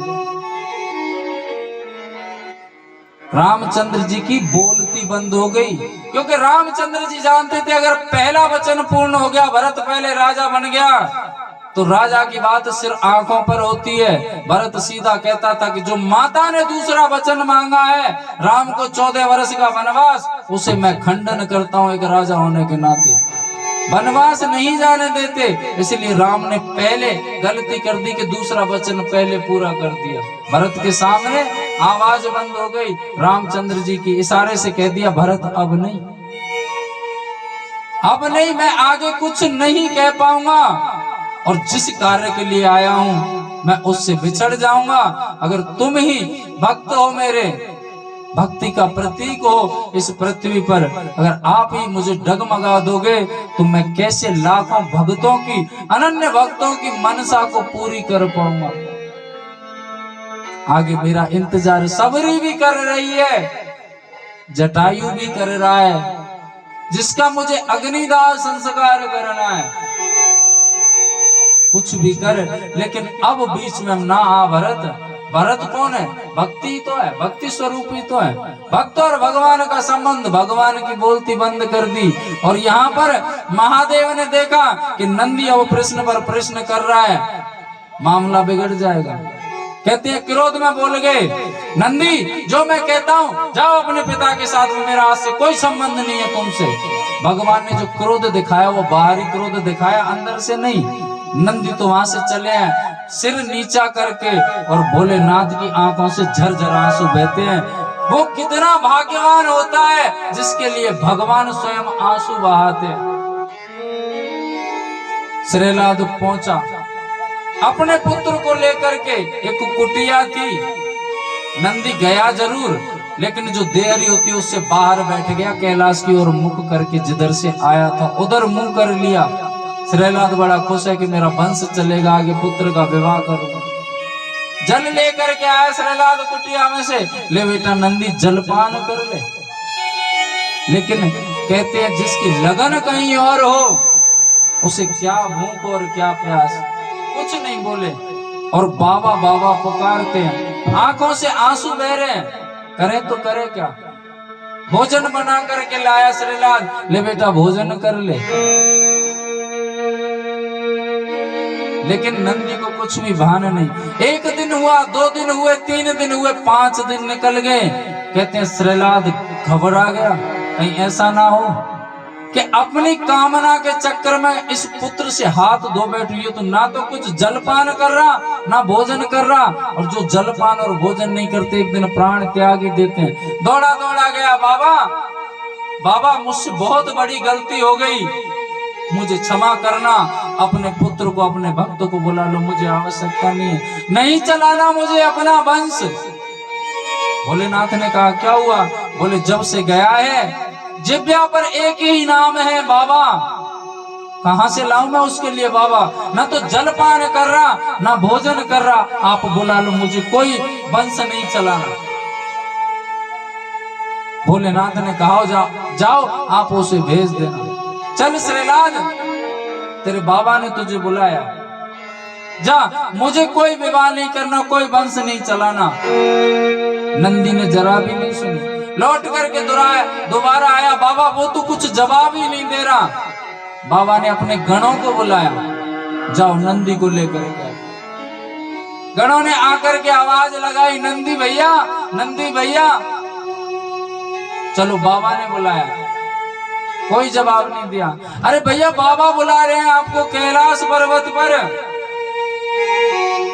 रामचंद्र जी की बोलती बंद हो गई, क्योंकि रामचंद्र जी जानते थे अगर पहला वचन पूर्ण हो गया, भरत पहले राजा बन गया, तो राजा की बात सिर्फ आंखों पर होती है। भरत सीधा कहता था कि जो माता ने दूसरा वचन मांगा है, राम को 14 वर्ष का वनवास, उसे मैं खंडन करता हूं एक राजा होने के नाते। वनवास नहीं जाने देते, इसलिए राम ने पहले गलती कर दी कि दूसरा वचन पहले पूरा कर दिया। भरत के सामने आवाज बंद हो गई, रामचंद्र जी की इशारे से कह दिया भरत अब नहीं, अब नहीं, मैं आगे कुछ नहीं कह पाऊंगा, और जिस कार्य के लिए आया हूं मैं उससे बिछड़ जाऊंगा। अगर तुम ही भक्त हो, मेरे भक्ति का प्रतीक हो इस पृथ्वी पर, अगर आप ही मुझे डगमगा दोगे तो मैं कैसे लाखों भक्तों की, अनन्य भक्तों की मनसा को पूरी कर पाऊंगा। आगे मेरा इंतजार सबरी भी कर रही है, जटायु भी कर रहा है, जिसका मुझे अग्निदाह संस्कार करना है। कुछ भी कर, लेकिन अब बीच में ना आ भरत। भरत कौन है? भक्ति तो है, भक्ति स्वरूप ही तो है। भक्त और भगवान का संबंध, भगवान की बोलती बंद कर दी। और यहाँ पर महादेव ने देखा कि नंदी अब प्रश्न पर प्रश्न कर रहा है, मामला बिगड़ जाएगा। कहते हैं क्रोध में बोल गए, नंदी जो मैं कहता हूँ जाओ अपने पिता के साथ में, मेरा आज से कोई संबंध नहीं है तुमसे। भगवान ने जो क्रोध दिखाया वो बाहरी क्रोध दिखाया, अंदर से नहीं। नंदी तो वहां से चले हैं सिर नीचा करके, और भोलेनाथ की आंखों से झरझर आंसू बहते हैं। वो कितना भाग्यवान होता है जिसके लिए भगवान स्वयं आंसू बहाते। श्रीलाद पहुंचा अपने पुत्र को लेकर के, एक कुटिया थी। नंदी गया जरूर, लेकिन जो देहरी होती है उससे बाहर बैठ गया, कैलाश की ओर मुख करके, जिधर से आया था उधर मुंह कर लिया। श्रीलाद बड़ा खुश है कि मेरा वंश चलेगा, आगे पुत्र का विवाह करूंगा। जल लेकर के आया श्रीलाद कुटिया में से, ले बेटा नंदी जलपान कर ले। लेकिन कहते हैं जिसकी लगन कहीं और हो उसे क्या भूख और क्या प्यास, कुछ नहीं बोले। और बाबा बाबा पुकारते हैं, आंखों से आंसू बह रहे हैं, करे तो करे क्या। भोजन बना करके लाया श्रीलाल, ले बेटा भोजन कर ले। लेकिन नंदी को कुछ भी भान नहीं। एक दिन हुआ, 2 दिन हुए, 3 दिन हुए, 5 दिन निकल गए। कहते हैं श्रीलाल घबरा गया, कहीं ऐसा ना हो कि अपनी कामना के चक्कर में इस पुत्र से हाथ धो बैठी। तो ना तो कुछ जलपान कर रहा, ना भोजन कर रहा, और जो जलपान और भोजन नहीं करते एक दिन प्राण त्याग ही देते हैं। दौड़ा दौड़ा गया, बाबा बाबा मुझसे बहुत बड़ी गलती हो गई, मुझे क्षमा करना। अपने पुत्र को, अपने भक्त को बुला लो, मुझे आवश्यकता नहीं है, नहीं चलाना मुझे अपना वंश। भोलेनाथ ने कहा क्या हुआ? बोले जब से गया है जिब्या पर एक ही नाम है बाबा, कहां से लाऊं मैं उसके लिए बाबा? ना तो जलपान कर रहा, ना भोजन कर रहा, आप बुला लो, मुझे कोई वंश नहीं चलाना। भोलेनाथ ने कहा जाओ आप उसे भेज देना। चल श्रीलाल, तेरे बाबा ने तुझे बुलाया, जा, मुझे कोई विवाह नहीं करना, कोई वंश नहीं चलाना। नंदी ने जरा भी नहीं सुनी, लौट करके दोबारा आया, बाबा वो तो कुछ जवाब ही नहीं दे रहा। बाबा ने अपने गणों को बुलाया, जाओ नंदी को लेकर गए। गणों ने आकर के आवाज लगाई, नंदी भैया, नंदी भैया। चलो बाबा ने बुलाया, कोई जवाब नहीं दिया। अरे भैया बाबा बुला रहे हैं आपको कैलाश पर्वत पर।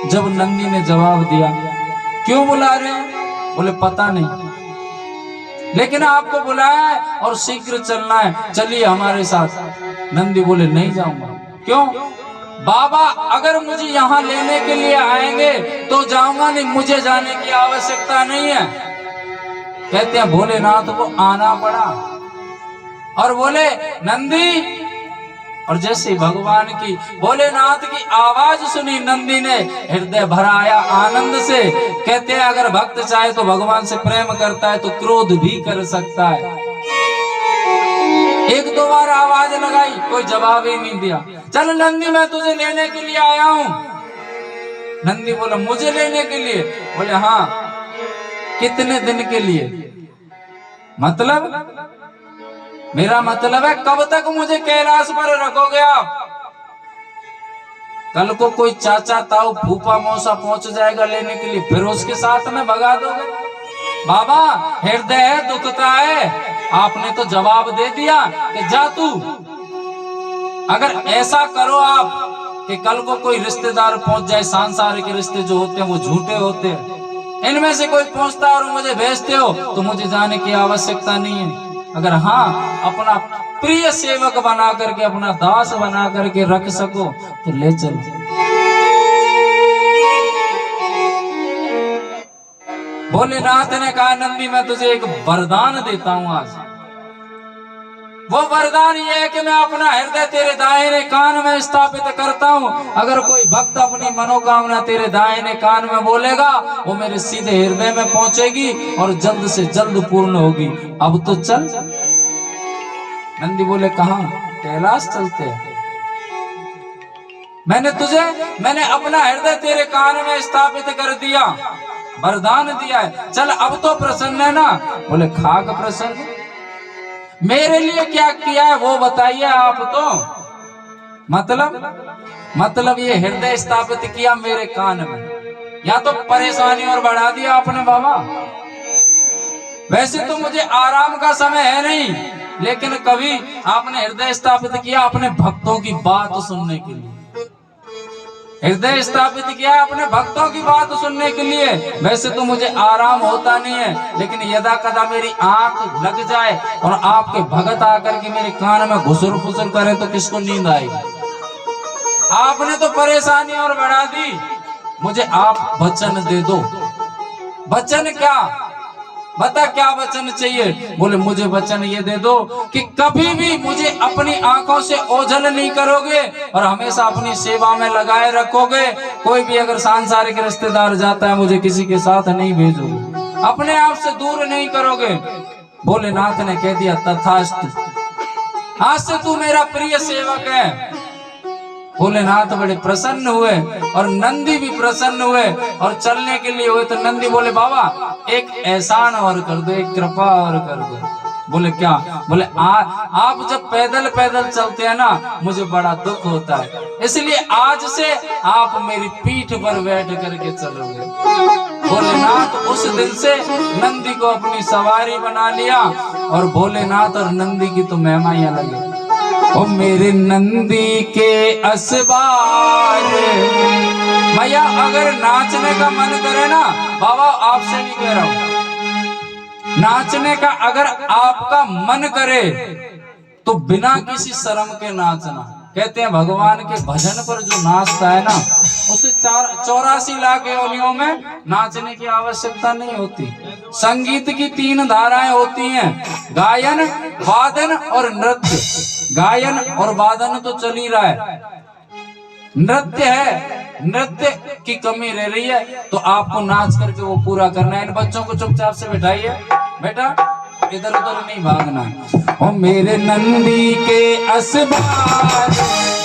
जब नंदी ने जवाब दिया, क्यों बुला रहे हैं? बोले पता नहीं, लेकिन आपको बुलाया है और शीघ्र चलना है, चलिए हमारे साथ। नंदी बोले नहीं जाऊंगा। क्यों? बाबा अगर मुझे यहाँ लेने के लिए आएंगे तो जाऊंगा, नहीं मुझे जाने की आवश्यकता नहीं है। कहते हैं भोलेनाथ को आना पड़ा और बोले नंदी, और जैसे ही भगवान की, भोलेनाथ की आवाज सुनी, नंदी ने हृदय भरा आया आनंद से। कहते हैं अगर भक्त चाहे तो भगवान से प्रेम करता है तो क्रोध भी कर सकता है। 1-2 बार आवाज लगाई, कोई जवाब ही नहीं दिया। चल नंदी मैं तुझे लेने के लिए आया हूं। नंदी बोला मुझे लेने के लिए? बोले हाँ। कितने दिन के लिए? मतलब मेरा मतलब है कब तक मुझे कैलाश पर रखोगे आप? कल को कोई चाचा ताऊ फूफा मौसा पहुंच जाएगा लेने के लिए, फिर उसके साथ में भगा दोगे? बाबा हृदय है, दुखता है, आपने तो जवाब दे दिया कि जा तू। अगर ऐसा करो आप कि कल को कोई रिश्तेदार पहुंच जाए, सांसारिक रिश्ते जो होते हैं वो झूठे होते हैं, इनमें से कोई पहुंचता है और मुझे भेजते हो तो मुझे जाने की आवश्यकता नहीं है। अगर हाँ अपना प्रिय सेवक बना करके, अपना दास बना करके रख सको तो ले चलो। भोलेनाथ ने कहा नंदी मैं तुझे एक वरदान देता हूं आज। वो वरदान ये है कि मैं अपना हृदय तेरे दाहिने कान में स्थापित करता हूं। अगर कोई भक्त अपनी मनोकामना तेरे दाहिने कान में बोलेगा वो मेरे सीधे हृदय में पहुंचेगी और जल्द से जल्द पूर्ण होगी। अब तो चल। नंदी बोले कहां? कैलाश चलते हैं। मैंने अपना हृदय तेरे कान में स्थापित कर दिया, वरदान दिया है, चल अब तो प्रसन्न है ना? बोले खाक प्रसन्न। मेरे लिए क्या किया है वो बताइए आप तो। मतलब ये हृदय स्थापित किया मेरे कान में, या तो परेशानी और बढ़ा दिया आपने बाबा। वैसे तो मुझे आराम का समय है नहीं, लेकिन कभी आपने हृदय स्थापित किया अपने भक्तों की बात सुनने के लिए। हृदय स्थापित किया अपने भक्तों की बात सुनने के लिए। वैसे तो मुझे आराम होता नहीं है, लेकिन यदा कदा मेरी आंख लग जाए और आपके भगत आकर के मेरे कान में घुसुर फुसुर करे तो किसको नींद आएगी? आपने तो परेशानी और बढ़ा दी। मुझे आप वचन दे दो। वचन क्या? बता क्या वचन चाहिए? बोले मुझे वचन ये दे दो कि कभी भी मुझे अपनी आंखों से ओझल नहीं करोगे और हमेशा अपनी सेवा में लगाए रखोगे। कोई भी अगर सांसारिक रिश्तेदार जाता है मुझे किसी के साथ नहीं भेजोगे, अपने आप से दूर नहीं करोगे। भोलेनाथ ने कह दिया तथास्तु, आज से तू मेरा प्रिय सेवक है। भोलेनाथ बड़े प्रसन्न हुए और नंदी भी प्रसन्न हुए और चलने के लिए हुए। तो नंदी बोले बाबा एक एहसान और कर दो, एक कृपा और कर दो। बोले क्या? बोले आप जब पैदल पैदल चलते हैं ना मुझे बड़ा दुख होता है, इसलिए आज से आप मेरी पीठ पर बैठ करके चलोगे। भोलेनाथ उस दिन से नंदी को अपनी सवारी बना लिया और भोलेनाथ और नंदी की तो महिमा ही अलग है। ओ मेरे नंदी के असबार, भैया अगर नाचने का मन करे ना, बाबा आपसे भी कह रहा हूं, नाचने का अगर आपका मन करे तो बिना किसी शर्म के नाचना। कहते हैं भगवान के भजन पर जो नाचता है ना उसे 84 लाख योनियों में नाचने की आवश्यकता नहीं होती। संगीत की 3 धाराएं होती हैं, गायन, वादन और नृत्य। गायन और वादन तो चल ही रहा है, नृत्य है, नृत्य की कमी रह रही है, तो आपको नाच करके वो पूरा करना है। इन बच्चों को चुपचाप से बैठाइए, बेटा इधर उधर नहीं भागना। ओ मेरे नंदी के असबार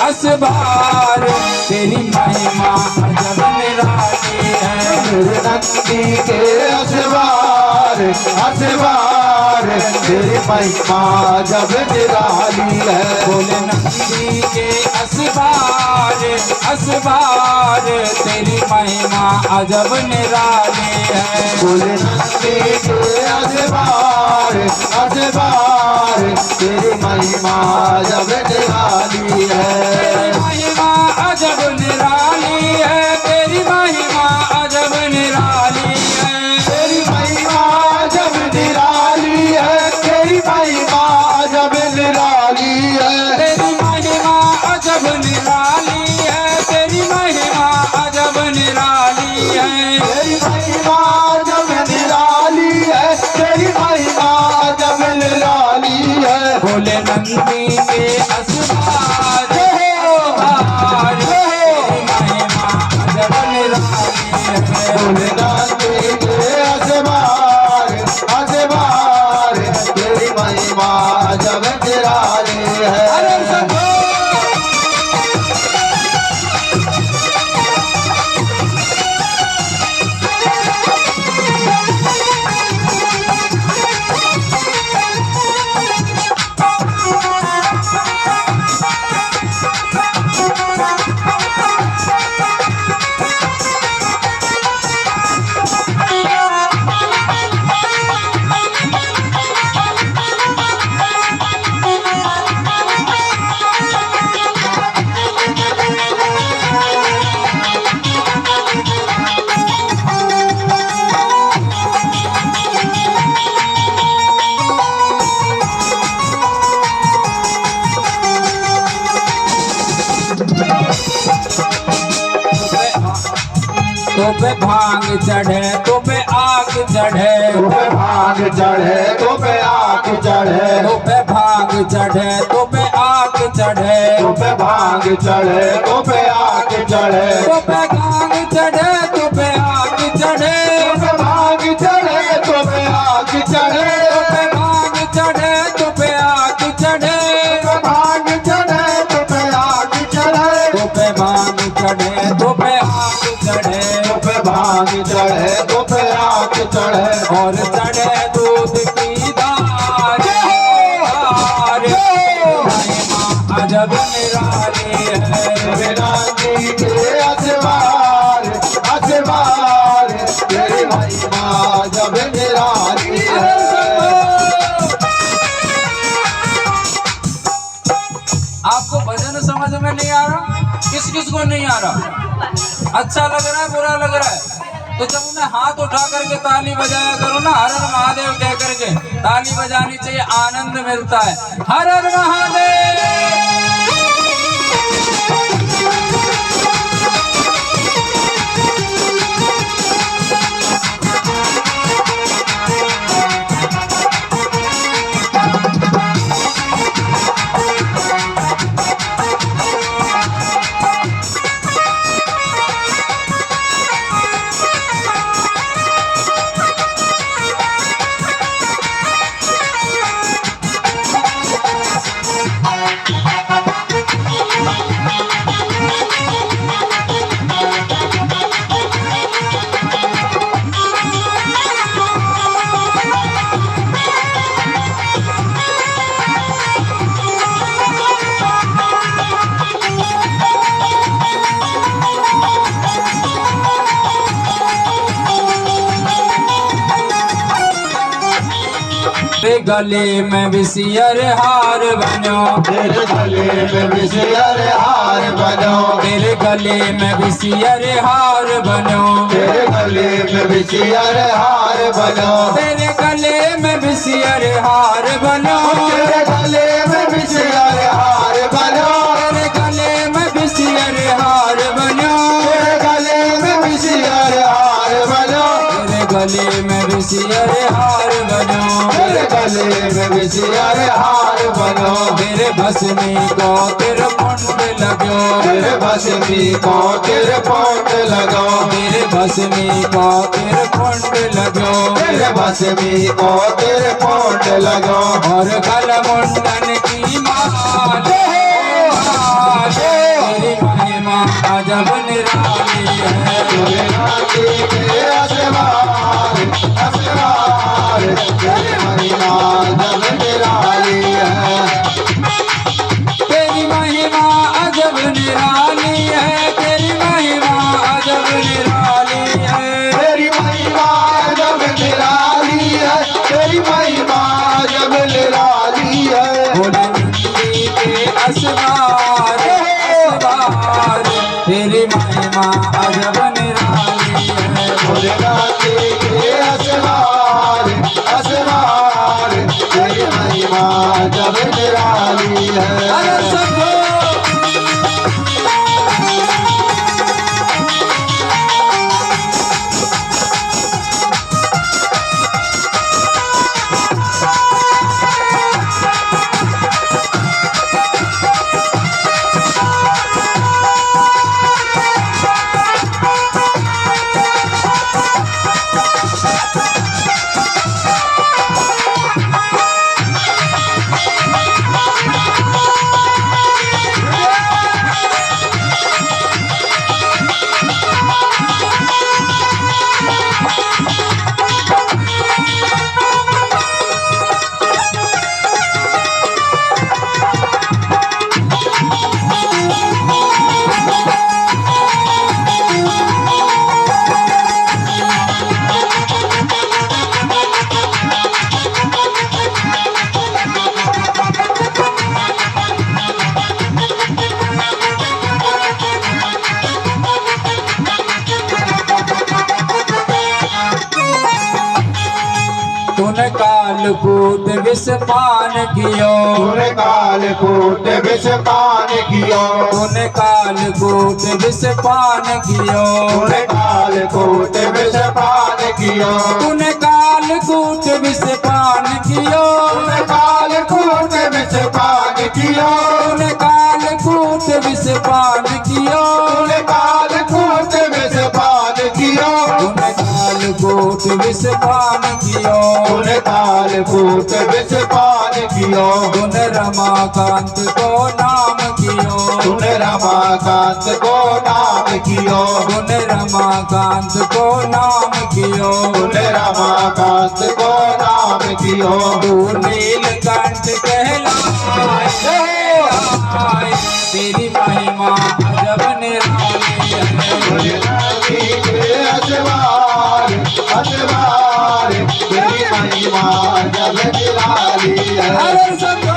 असबार तेरी महिमा अजब निराली है। मेरे नंदी के असबार असबार तेरी महिमा जब निराली है। बोले नंदी के असबार असबार तेरी महिमा अजब निराली है। बोले नंदी के असबार असबार तेरी महिमा जब निराली है। महिमा अजब निराली है, तेरी महिमा अजब निराली है। तेरी महिमा जब निराली है, तेरी महिमा जब निराली है। तेरी महिमा अजब निराली है, तेरी महिमा अजब निराली है। तेरी महिमा जब निराली है, तेरी महिमा जब निराली है। बोले नंदी के असबार असबार तेरी महिमा अजब निराली है। बोले नंदी के असबार असबार तेरी महिमा जब निराली है। अरे सबो तो पे भांग चढ़े तो पे आग चढ़े, तो पे भांग चढ़े तो पे आग चढ़े। तो पे भांग चढ़े तो पे आग चढ़े, तो पे भांग चढ़े तो पे आग चढ़े। तो पे भांग चढ़े तो पे आग चढ़े, तो पे भांग चढ़े तो पे आग चढ़े। तो पे भांग चढ़े तो पे आग चढ़े, तो पे भांग चढ़े तो पे आग चढ़े। तो पे भांग चढ़े तो पे आग चढ़े, तो पे भांग चढ़े तो पे आग चढ़े। और चढ़े दूध की धार धार महिमा अजब निराली है। मेरे नंदी के असबार असबार तेरी महिमा जब निराली है। आपको भजन समझ में नहीं आ रहा? किस किस को नहीं आ रहा? अच्छा लग रहा है, बुरा लग रहा है? तो जब उन्हें हाथ उठा करके ताली बजाया करो ना, हर हर महादेव कह करके ताली बजानी चाहिए, आनंद मिलता है। हर हर महादेव। गले में विसियर हार बनो, तेरे गले में विसियर हार बनो, तेरे गले में विसियर हार बनो, तेरे गले में विसियर हार बनो, तेरे गले में विसियर हार बनो, तेरे गले में विसियर हार बनो, तेरे गले में विसियर हार बनो, तेरे गले में विसियर हार बनो, तेरे गले में विसियर हार बनो, तेरे गले में विसियर हार बनो, तेरे भस्मी को तेरे मुंड लगो, तेरे भस्मी को तेरे पोंट लगो, तेरे भस्मी को तेरे मुंड लगो, तेरे भस्मी को तेरे पोंट लगो, और गल मुंडन की माले, तेरी महिमा अजब निराली है, तेरे नाती के असवार असवार, तेरी महिमा जब निराली है, तेरी महिमा अजब निराली है, तेरी महिमा अजब निराली है, तेरी महिमा जब निराली है, तेरी महिमा जब निराली है, बोले नंदी के असवार असवार, तेरी महिमा अजब निराली है, बोले नाते के असवार असवार, तेरी महिमा जब निराली है। अरे सबको तूने कालकूट विष पान कियो, तूने कालकूट विष पान कियो, तूने कालकूट विष पान कियो, तूने कालकूट विष पान कियो, तूने कालकूट विष पान कियो, तूने कालकूट विष पान कियो, तूने कालकूट विष पान कियो, तूने कालकूट विष पान कियो, तूने कालकूट विष पान कियो, तूने कालकूट विष पान कियो, तूने रमाकांत को नाम कियो, तूने रमाकांत को नाम कियो, तूने रमाकांत को नाम कियो, तूने रमाकांत को नाम कियो, तू नीलकंठ कहलाए, तेरी महिमा अजब निराली है, बोले नाती के असवार असवार, तेरी महिमा जब निराली है। अरे सबको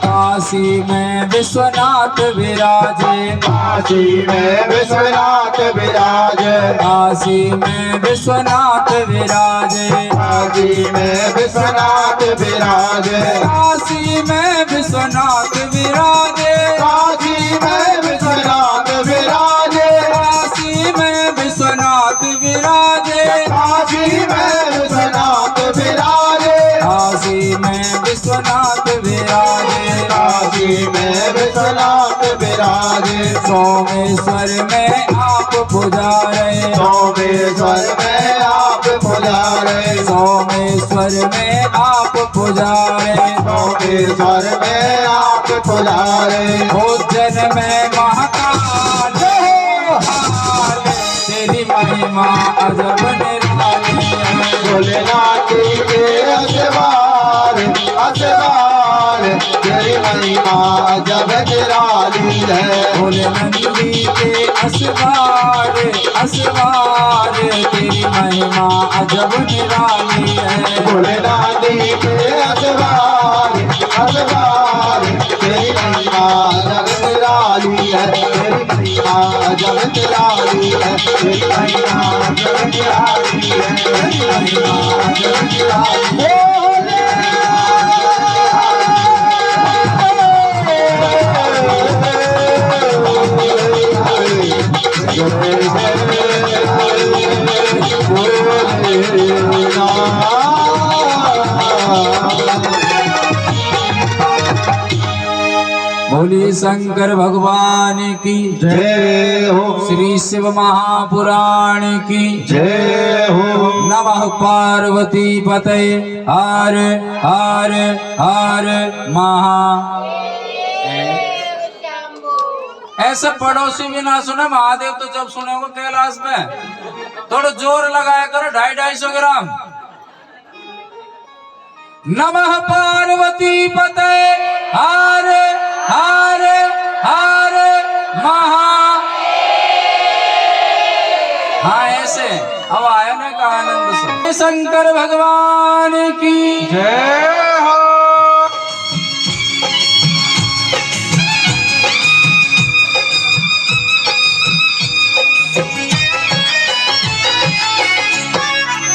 काशी में विश्वनाथ विराजे, काशी में विश्वनाथ विराजे, काशी में विश्वनाथ विराजे, काशी में विश्वनाथ विराजे, काशी में विश्वनाथ विराजे, काशी में विश्वनाथ विराजे, काशी में विश्वनाथ विराजे, काशी में विश्वनाथ सोमेश्वर में आप पुजारे, सोमेश्वर में आप पुजारे, सोमेश्वर में आप पुजारे, सोमेश्वर में आप पुजारे, भोजन में महाकाल हाल, तेरी महिमा अजब निराली है। भोलेनाथ के असवार असवार, तेरी महिमा जब निराली है। भोले नंदी के असवार असवार, तेरी महिमा अजब निराली है। भोलेनाथ के असवार असवार, तेरी महिमा जब निराली है। तेरी महिमा जब निराली है। तेरी महिमा जब निराली है। तेरी महिमा जब निराली है। बोली शंकर भगवान की जय हो, श्री शिव महापुराण की जय हो। नमः पार्वती पते हर हर हर महा। ऐसे पड़ोसी भी ना सुने, महादेव तो जब सुने होगा कैलाश में। थोड़ा जोर लगाया करो, 250-250 ग्राम। नमः पार्वती पते हर हर हर महा। हाँ ऐसे अब आया ना का आनंद से। शंकर भगवान की जय हो।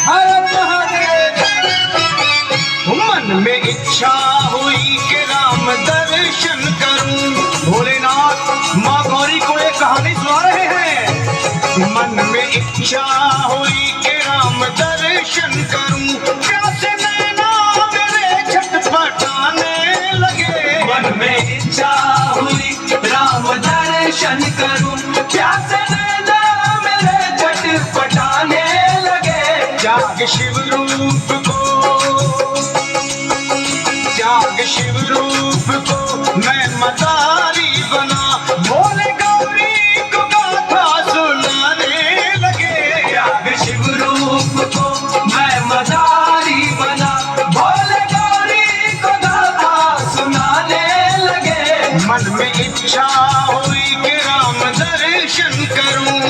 हर महादेव। मन में इच्छा हुई कि राम दर्शन करूं। भोलेनाथ माँ गौरी को एक कहानी सुना रहे हैं। मन में इच्छा हुई कि राम दर्शन करूं। प्यासे नैना मेरे छटपटाने लगे। मन में इच्छा हुई राम दर्शन करूं। प्यासे नैना मेरे छटपटाने लगे। जाग शिव रूप को, जाग शिव रूप को मैं मदारी बना। भोले गौरी को गाथा सुनाने लगे। जाग शिव रूप को मैं मदारी बना। भोले गौरी को गाथा सुनाने लगे। मन में इच्छा हुई कि राम दर्शन करूं।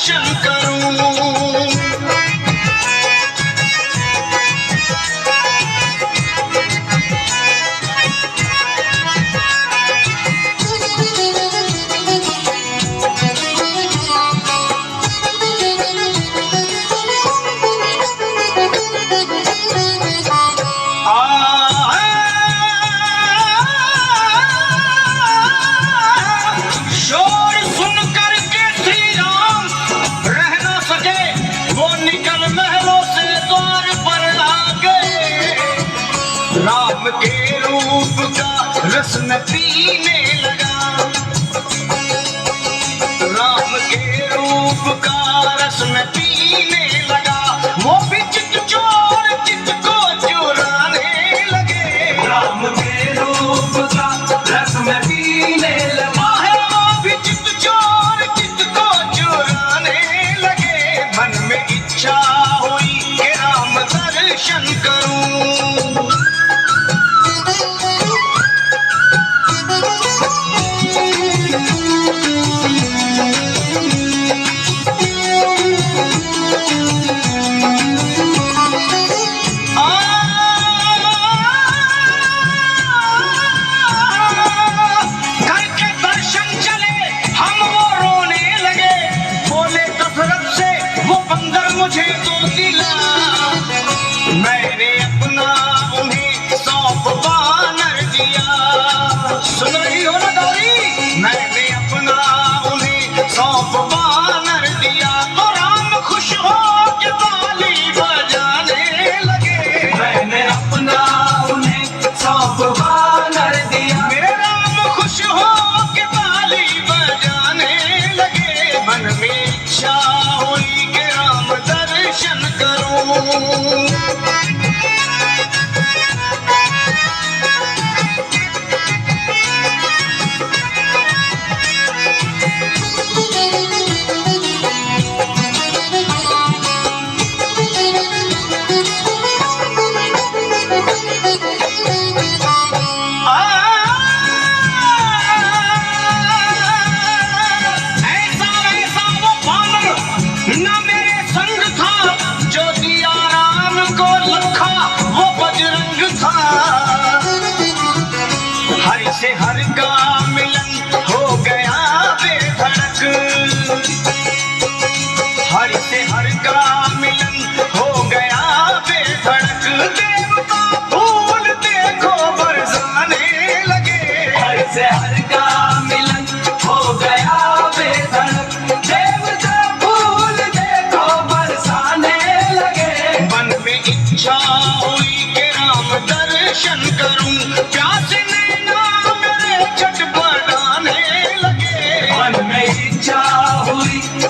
दर्शन करूं। राम के रूप का रस में पीने लगा, राम के रूप का रस में पीने लगा। वो भी चित चोर चित को चुराने लगे। राम के रूप का रस में पीने लगा है, वो भी चित चोर चित को चुराने लगे। मन में इच्छा हुई कि राम दर्शन करूं। मुझे तो दिला, मैंने अपना उन्हें सौंप बानर दिया। सुन रही हो ना गौरी? मैंने अपना उन्हें सौंप बानर दिया, तो राम खुश हो के ताली बजाने लगे। मैंने अपना उन्हें सौंप बानर दिया, मेरे राम खुश हो के ताली बजाने लगे। मन में इच्छा हुई दर्शन करूं। से हर का मिलन हो गया बेधड़क, हर से हर का मिलन हो गया बेधड़क। देवता फूल देखो बरसाने लगे। हर से हर का मिलन हो गया बेधड़क, देवता फूल देखो बरसाने लगे। मन में इच्छा हुई कि राम दर्शन करूं, प्यास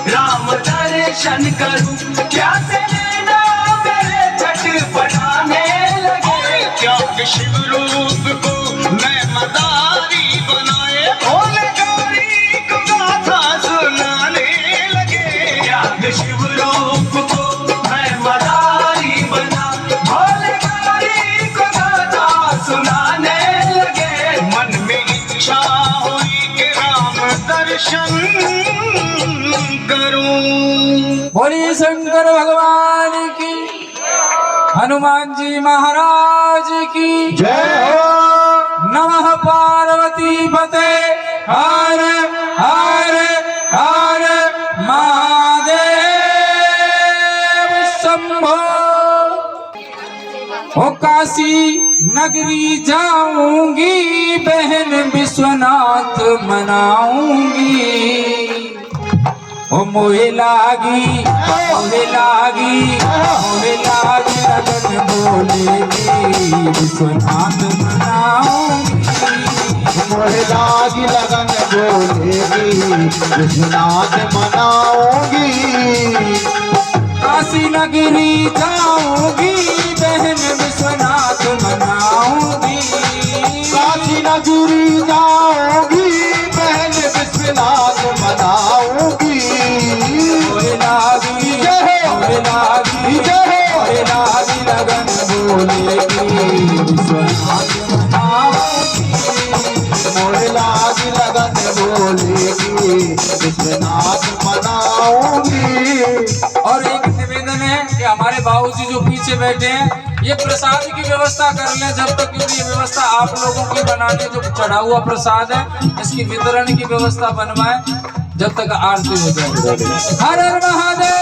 राम दर्शन करूं, प्यासे नैना मेरे छटपटाने लगे। त्याग शिव रूप को मैं मदारी बनाए, भोले गौरी को गाथा सुनाने लगे। त्याग शिव रूप को मैं मदारी बना, भोले गौरी को गाथा सुनाने लगे। मन में इच्छा हुई कि राम दर्शन बोलिए शंकर भगवान की, हनुमान जी महाराज की जय हो। नमः पार्वती पते हर हर हर महादेव शंभो। ओ काशी नगरी जाऊंगी, बहन विश्वनाथ मनाऊंगी। ओ मोहे लागी लगन बोलेगी, विश्वनाथ मनाऊंगी। मोहे लागी लगन बोलेगी, विश्वनाथ मनाऊंगी। काशी नगरी जाऊंगी, बहन विश्वनाथ मनाऊंगी। काशी नगरी जाऊंगी, बहन विश्वनाथ मनाऊंगी। मोहे लागी लगन बोलेगी, विश्वनाथ मनाऊंगी। मोहे लागी लगन बोलेगी, विश्वनाथ मनाऊंगी। नीचे बैठे हैं, ये प्रसाद की व्यवस्था कर लें जब तक, क्योंकि ये व्यवस्था आप लोगों की बनाने, जो चढ़ा हुआ प्रसाद है इसकी वितरण की व्यवस्था बनवाएं जब तक आरती हो जाए। हर हर महादेव।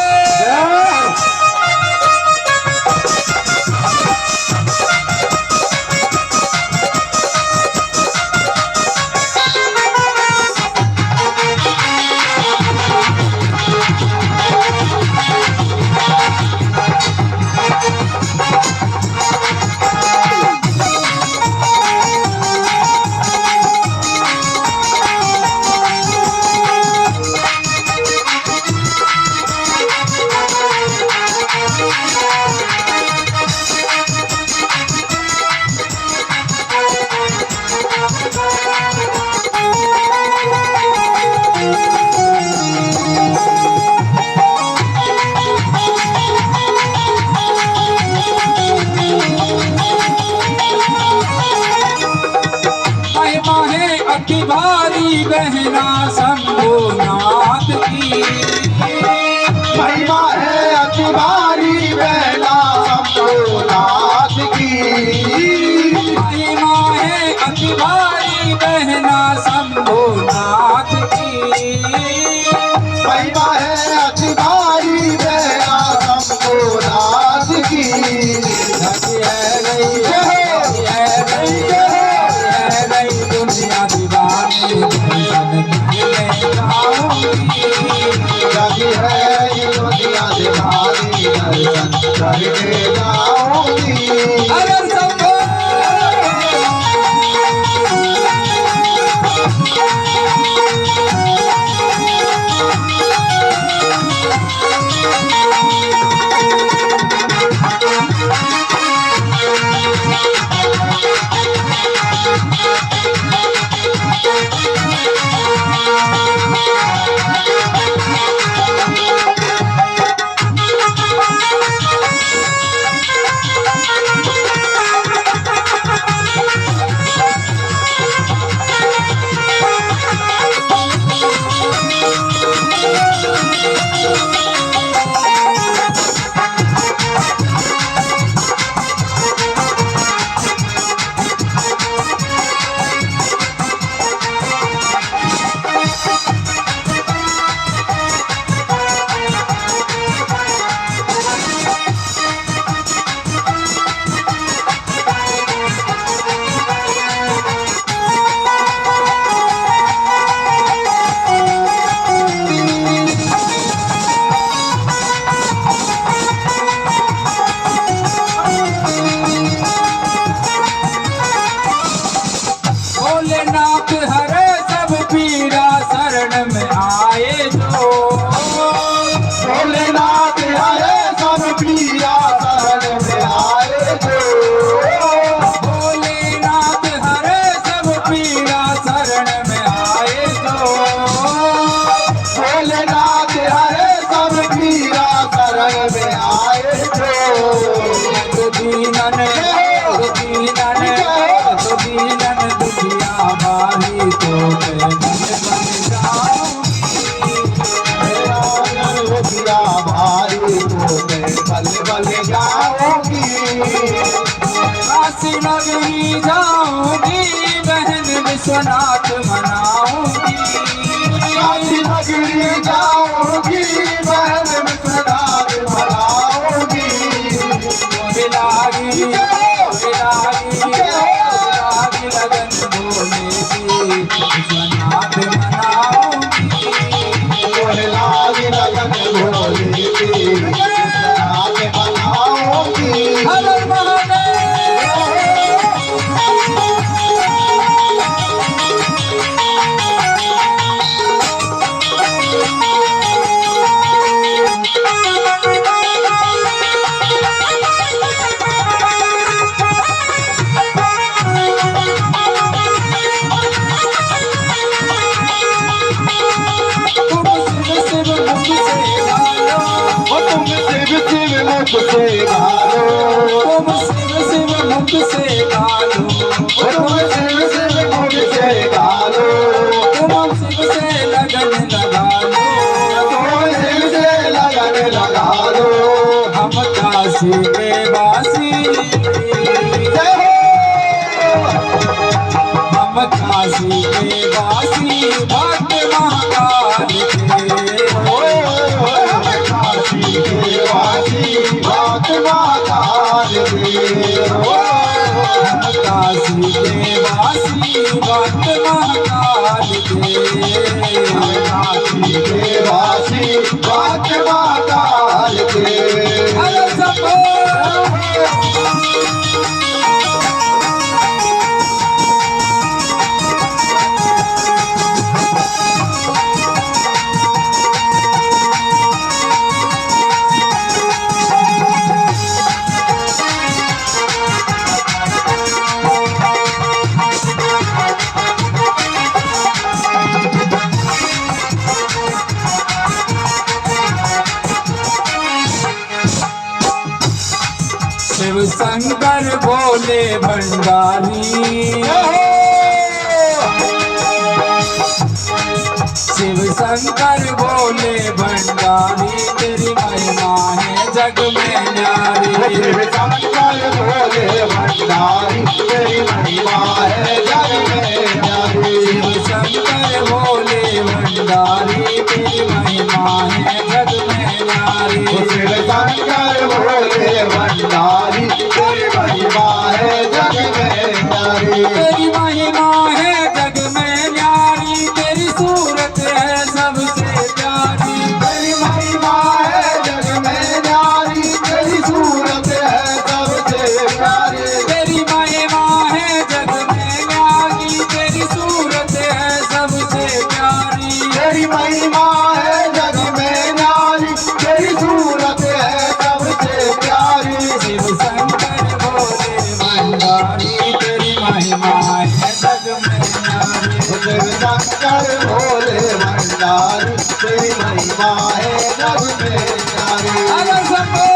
अति भारी बहना शंभुनाथ की, महिमा है अति भारी बहना शंभुनाथ की, महिमा है अति भारी बहना शंभुनाथ की, महिमा है अति भारी बहना शंभुनाथ की। दुनिया दीवानी लगी है दुनिया दीवानी दर्शन करके जाऊंगी। अगर शंभो भोलेनाथ हरे सब पीड़ा शरण में आए जो, भोलेनाथ हरे सब पीड़ा शरण में आए जो, भोलेनाथ हरे सब पीड़ा शरण में आए जो, भोलेनाथ हरे सब पीड़ा शरण में आए जो। दीनन दुखिया बारी तो मैं बन जाऊंगी, दुखिया भारी तो मैं बल बल जाऊंगी। काशी नगरी जाऊंगी बहन विश्वनाथ मनाऊंगी, काशी नगरी जाऊंगी बहन विश्वनाथ मनाऊंगी। लागी लगन भोले की विश्वनाथ मनाऊंगी, लागी लगन भोले की विश्वनाथ मनाऊंगी। हर हर महादेव। काशी के वासी भक्त महाकाल के काशी के वासी भक्त महाकाल के काशी के वासी भक्त महाकाल के काशी के वासी भक्त महाकाल के अरे सबो शिव शंकर भोले भंडारी शिव शंकर भोले भंडारी तेरी महिमा है जग में न्यारी शिव शंकर भोले भंडारी तेरी महिमा है जग में न्यारी शिव शंकर भोले भंडारी तेरी महिमा है जग में न्यारी शिव शंकर भोले भंडारी तेरी महिमा है जग में न्यारी तेरी महिमा है जग में न्यारी तेरी सूरत है सबसे प्यारी तेरी महिमा है जग में न्यारी तेरी सूरत है सबसे प्यारी तेरी महिमा है जग में न्यारी तेरी सूरत है सबसे प्यारी तेरी महिमा है जग में न्यारी तेरी सूरत है सबसे प्यारी शिव शंकर भोले भंडारी तेरी महिमा है जग में न्यारी शिव शंकर भोले भंडारी तेरी महिमा है जग में न्यारी अगर सबो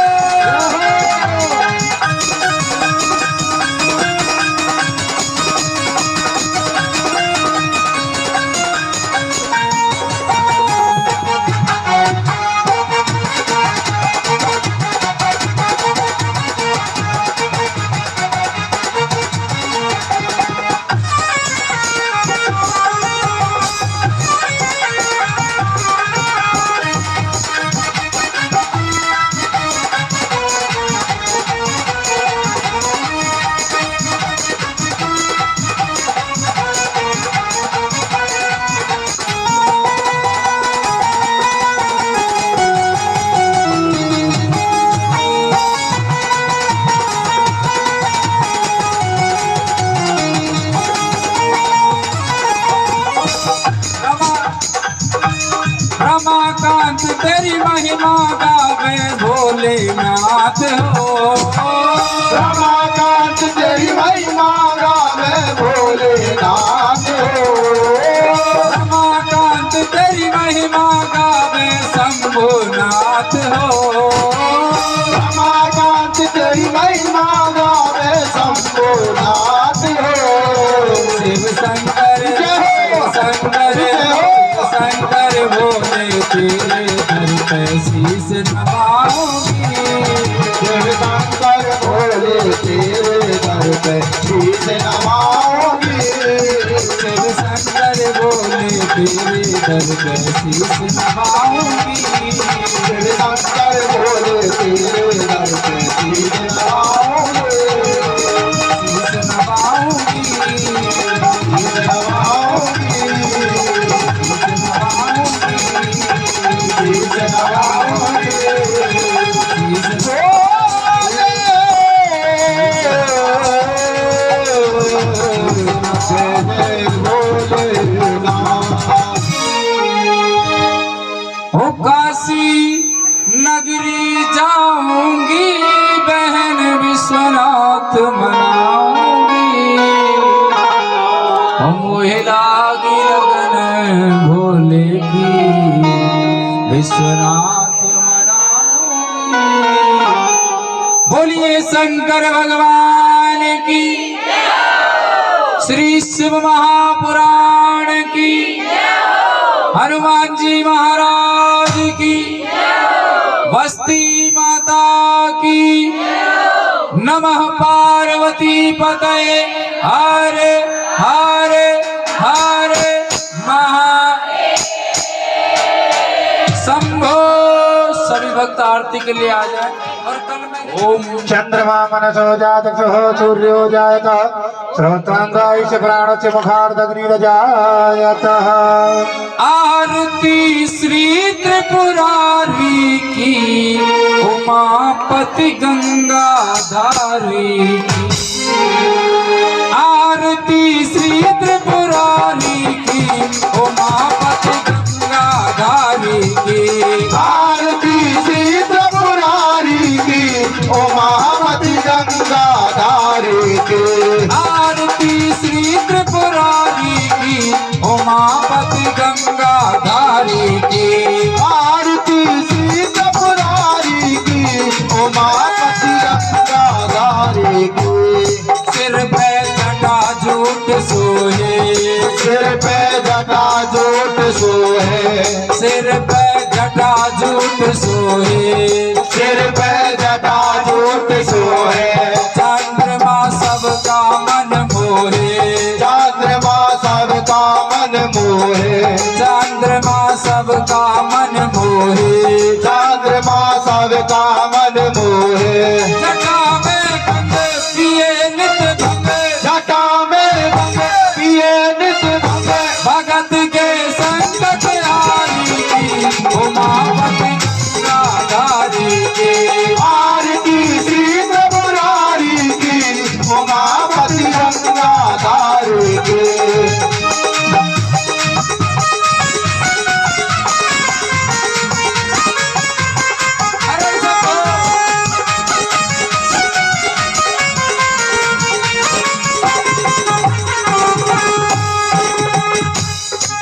रमाकांत तेरी महिमा गावे भोलेनाथ हो रमाकांत तेरी महिमा गावे भोलेनाथ हो रमाकांत तेरी महिमा गावे शंभुनाथ हो रमाकांत तेरी महिमा गावे शंभुनाथ हो शिव शंकर शंकर शंकर भोले तेरे दर पे शीस नवाऊंगी शिव शंकर भोले तेरे दर पे शीस नवाऊंगी शिव शंकर भोले तेरे दर पे शीस नवाऊंगी शिव शंकर भोले तेरे दर पे शीस नवाऊंगी शीस नवाऊंगी शीस नवाऊंगी शीस नवाऊंगी ओ काशी नगरी जाऊंगी बहन विश्वनाथ मनाऊंगी मोहे लागी लगन भोले की विश्वनाथ मनाऊंगी बोलिए शंकर भगवान की श्री शिव महापुराण की हनुमान जी महाराज की बस्ती माता की नमः पार्वती पतये हरे हरे हरे भक्त आरती के लिए आ जाए। और कल मैं ओम चंद्रमा मनसो जातक्षुः सूर्यो जायतः श्रोत्रांगायस्य प्राणस्य मुखार्दग्निर्जायतः। आरती श्री त्रिपुरारी की उमापति गंगाधारी की। आरती श्री त्रिपुरारी की उमापति गंगाधारी की। आरती श्री त्रिपुरारी की उमापति गंगाधारी की। आरती श्री त्रिपुरारी की उमापति गंगाधारी की। आरती श्री त्रिपुरारी की उमापति गंगाधारी की। सिर पे जटा जूट सोहे, सिर पे जटा जूट सोहे, सिर पे जटा जूट सोहे, सिर पे जटा जूट सोहे। चंद्रमा सबका मन मोहे, चंद्रमा सबका मन मोहे, चंद्रमा सबका मन मोहे। चंद्रमा सबका मन मोहे। जटा में गंग पिए नित भंग, जटा में भंग पिए नित भंग। भगत के संकट हारी की उमापति गंगाधारी की। आरती श्री त्रिपुरारी की उमापति गंगाधारी की। अरे सबो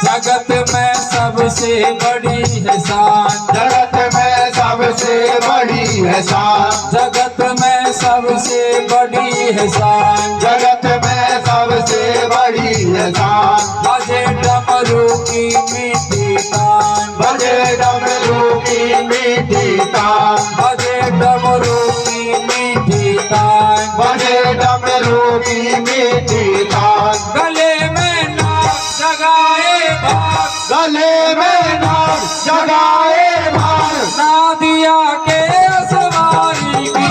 जगत में सबसे बड़ी है शान, जगत में सबसे बड़ी है शान, जगत में सबसे बड़ी है शान। जगत में सबसे बड़ी है शान। बजे डमरू की मीठी तान, बजे डमरू की मीठी तान, बजे डमरू की मीठी तान। बजे डमरू की मीठी तान। गले में नाग जगाए भाग, गले में नाग जगाए भाग। नादिया के असवारी की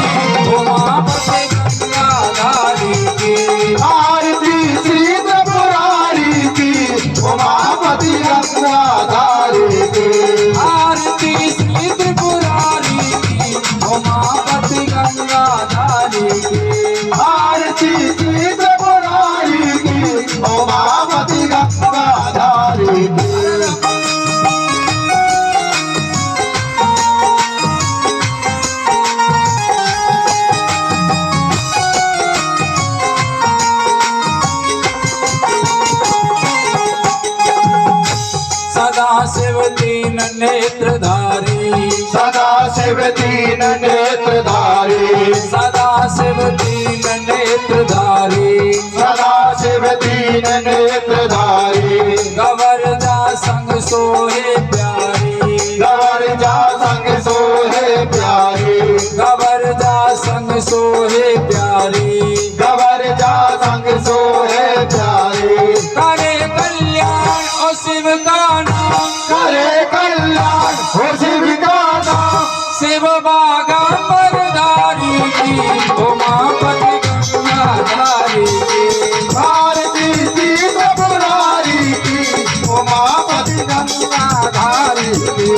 उमापति गंगाधारी की। आरती श्री त्रिपुरारी की उमापति गंगाधारी की। आरती श्री त्रिपुरारी की उमापति गंगाधारी की। आरती श्री त्रिपुरारी की उमापति गंगाधारी की। सदा शिव दीन नेत्रधारी, सदा शिव दीन नेत्रधारी, सदा शिव दीन नेत्रधारी। सदा शिव दीन नेत्रधारी। गवर जा संग सोहे प्यारी, गवर जा संग सोहे प्यारी, गवर जा संग सोहे प्यारी। गवर जा संग सोहे प्यारी। करे कल्याण ओ शिव का नाम, करे कल्याण हो शिव का नाम। शिव बागा परधारी की उमापति गंगाधारी की। आरती श्री त्रिपुरारी की उमापति गंगाधारी की।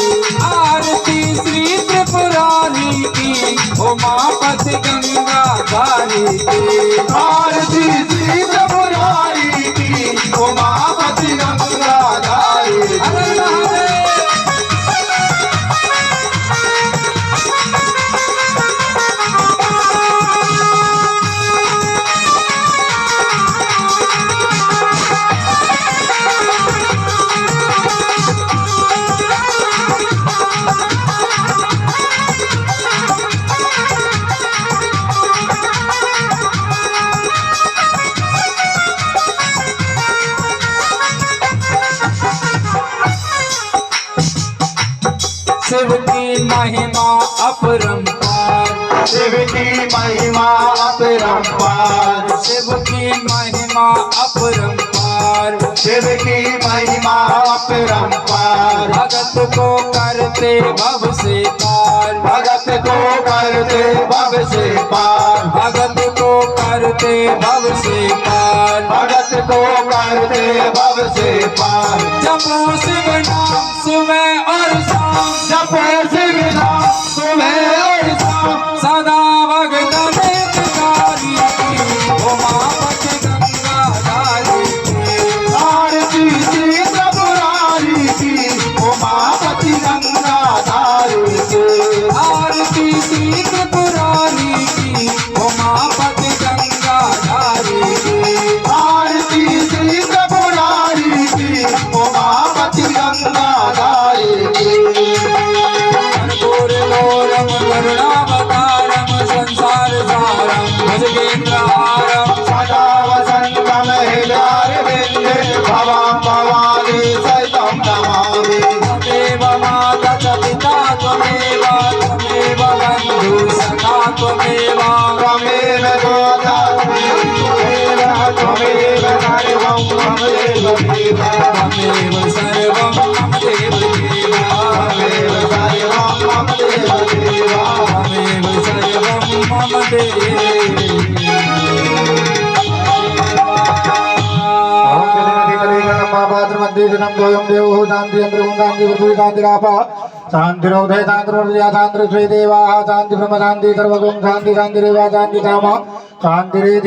आरती श्री त्रिपुरारी की उमापति गंगाधारी की। आरती श्री त्रिपुरारी की उमापति गंगाधारी की। हर महादेव। शिव की महिमा अपरंपार, शिव की महिमा अपरंपार, शिव की महिमा अपरंपार, शिव की महिमा अपरंपार। भगत को करते भव से पार, को करते भव से पार, भगत को करते भव से पार, भगत को करते भव से पार। जपो शिव नाम सुबह और शाम, जपो शिव नाम सुबह और शाम, सदा भगत हितकारी की, उमापति गंगाधारी की। आरती शीत पुरारी की, उमापति गंगाधारी की। आरती शीत पुरारी की, उमापति गंगाधारी की। आरती शीत पुरारी की, उमापति गंगाधारी की। कर्पूरलोलम करुणावतारम संसार सारम भुजगेन्द्रहारम सदा वसन्तम हृदयारविन्दे भवां भवानी सहितं नमामि। त्वमेव माता च पिता त्वमेव, त्वमेव बन्धु सखा त्वमेव, त्वमेव माता त्वमेव सर्वं त्वमेव देव, त्वमेव सर्वं मम देव देव, त्वमेव सर्वं मम देव देव। त्वमेव सर्वं मम देव। शांतिरोधय शांति श्री देवा शांति ब्रह्म शांति सर्वगुण शांति शांति रेवा शांति धाम शांति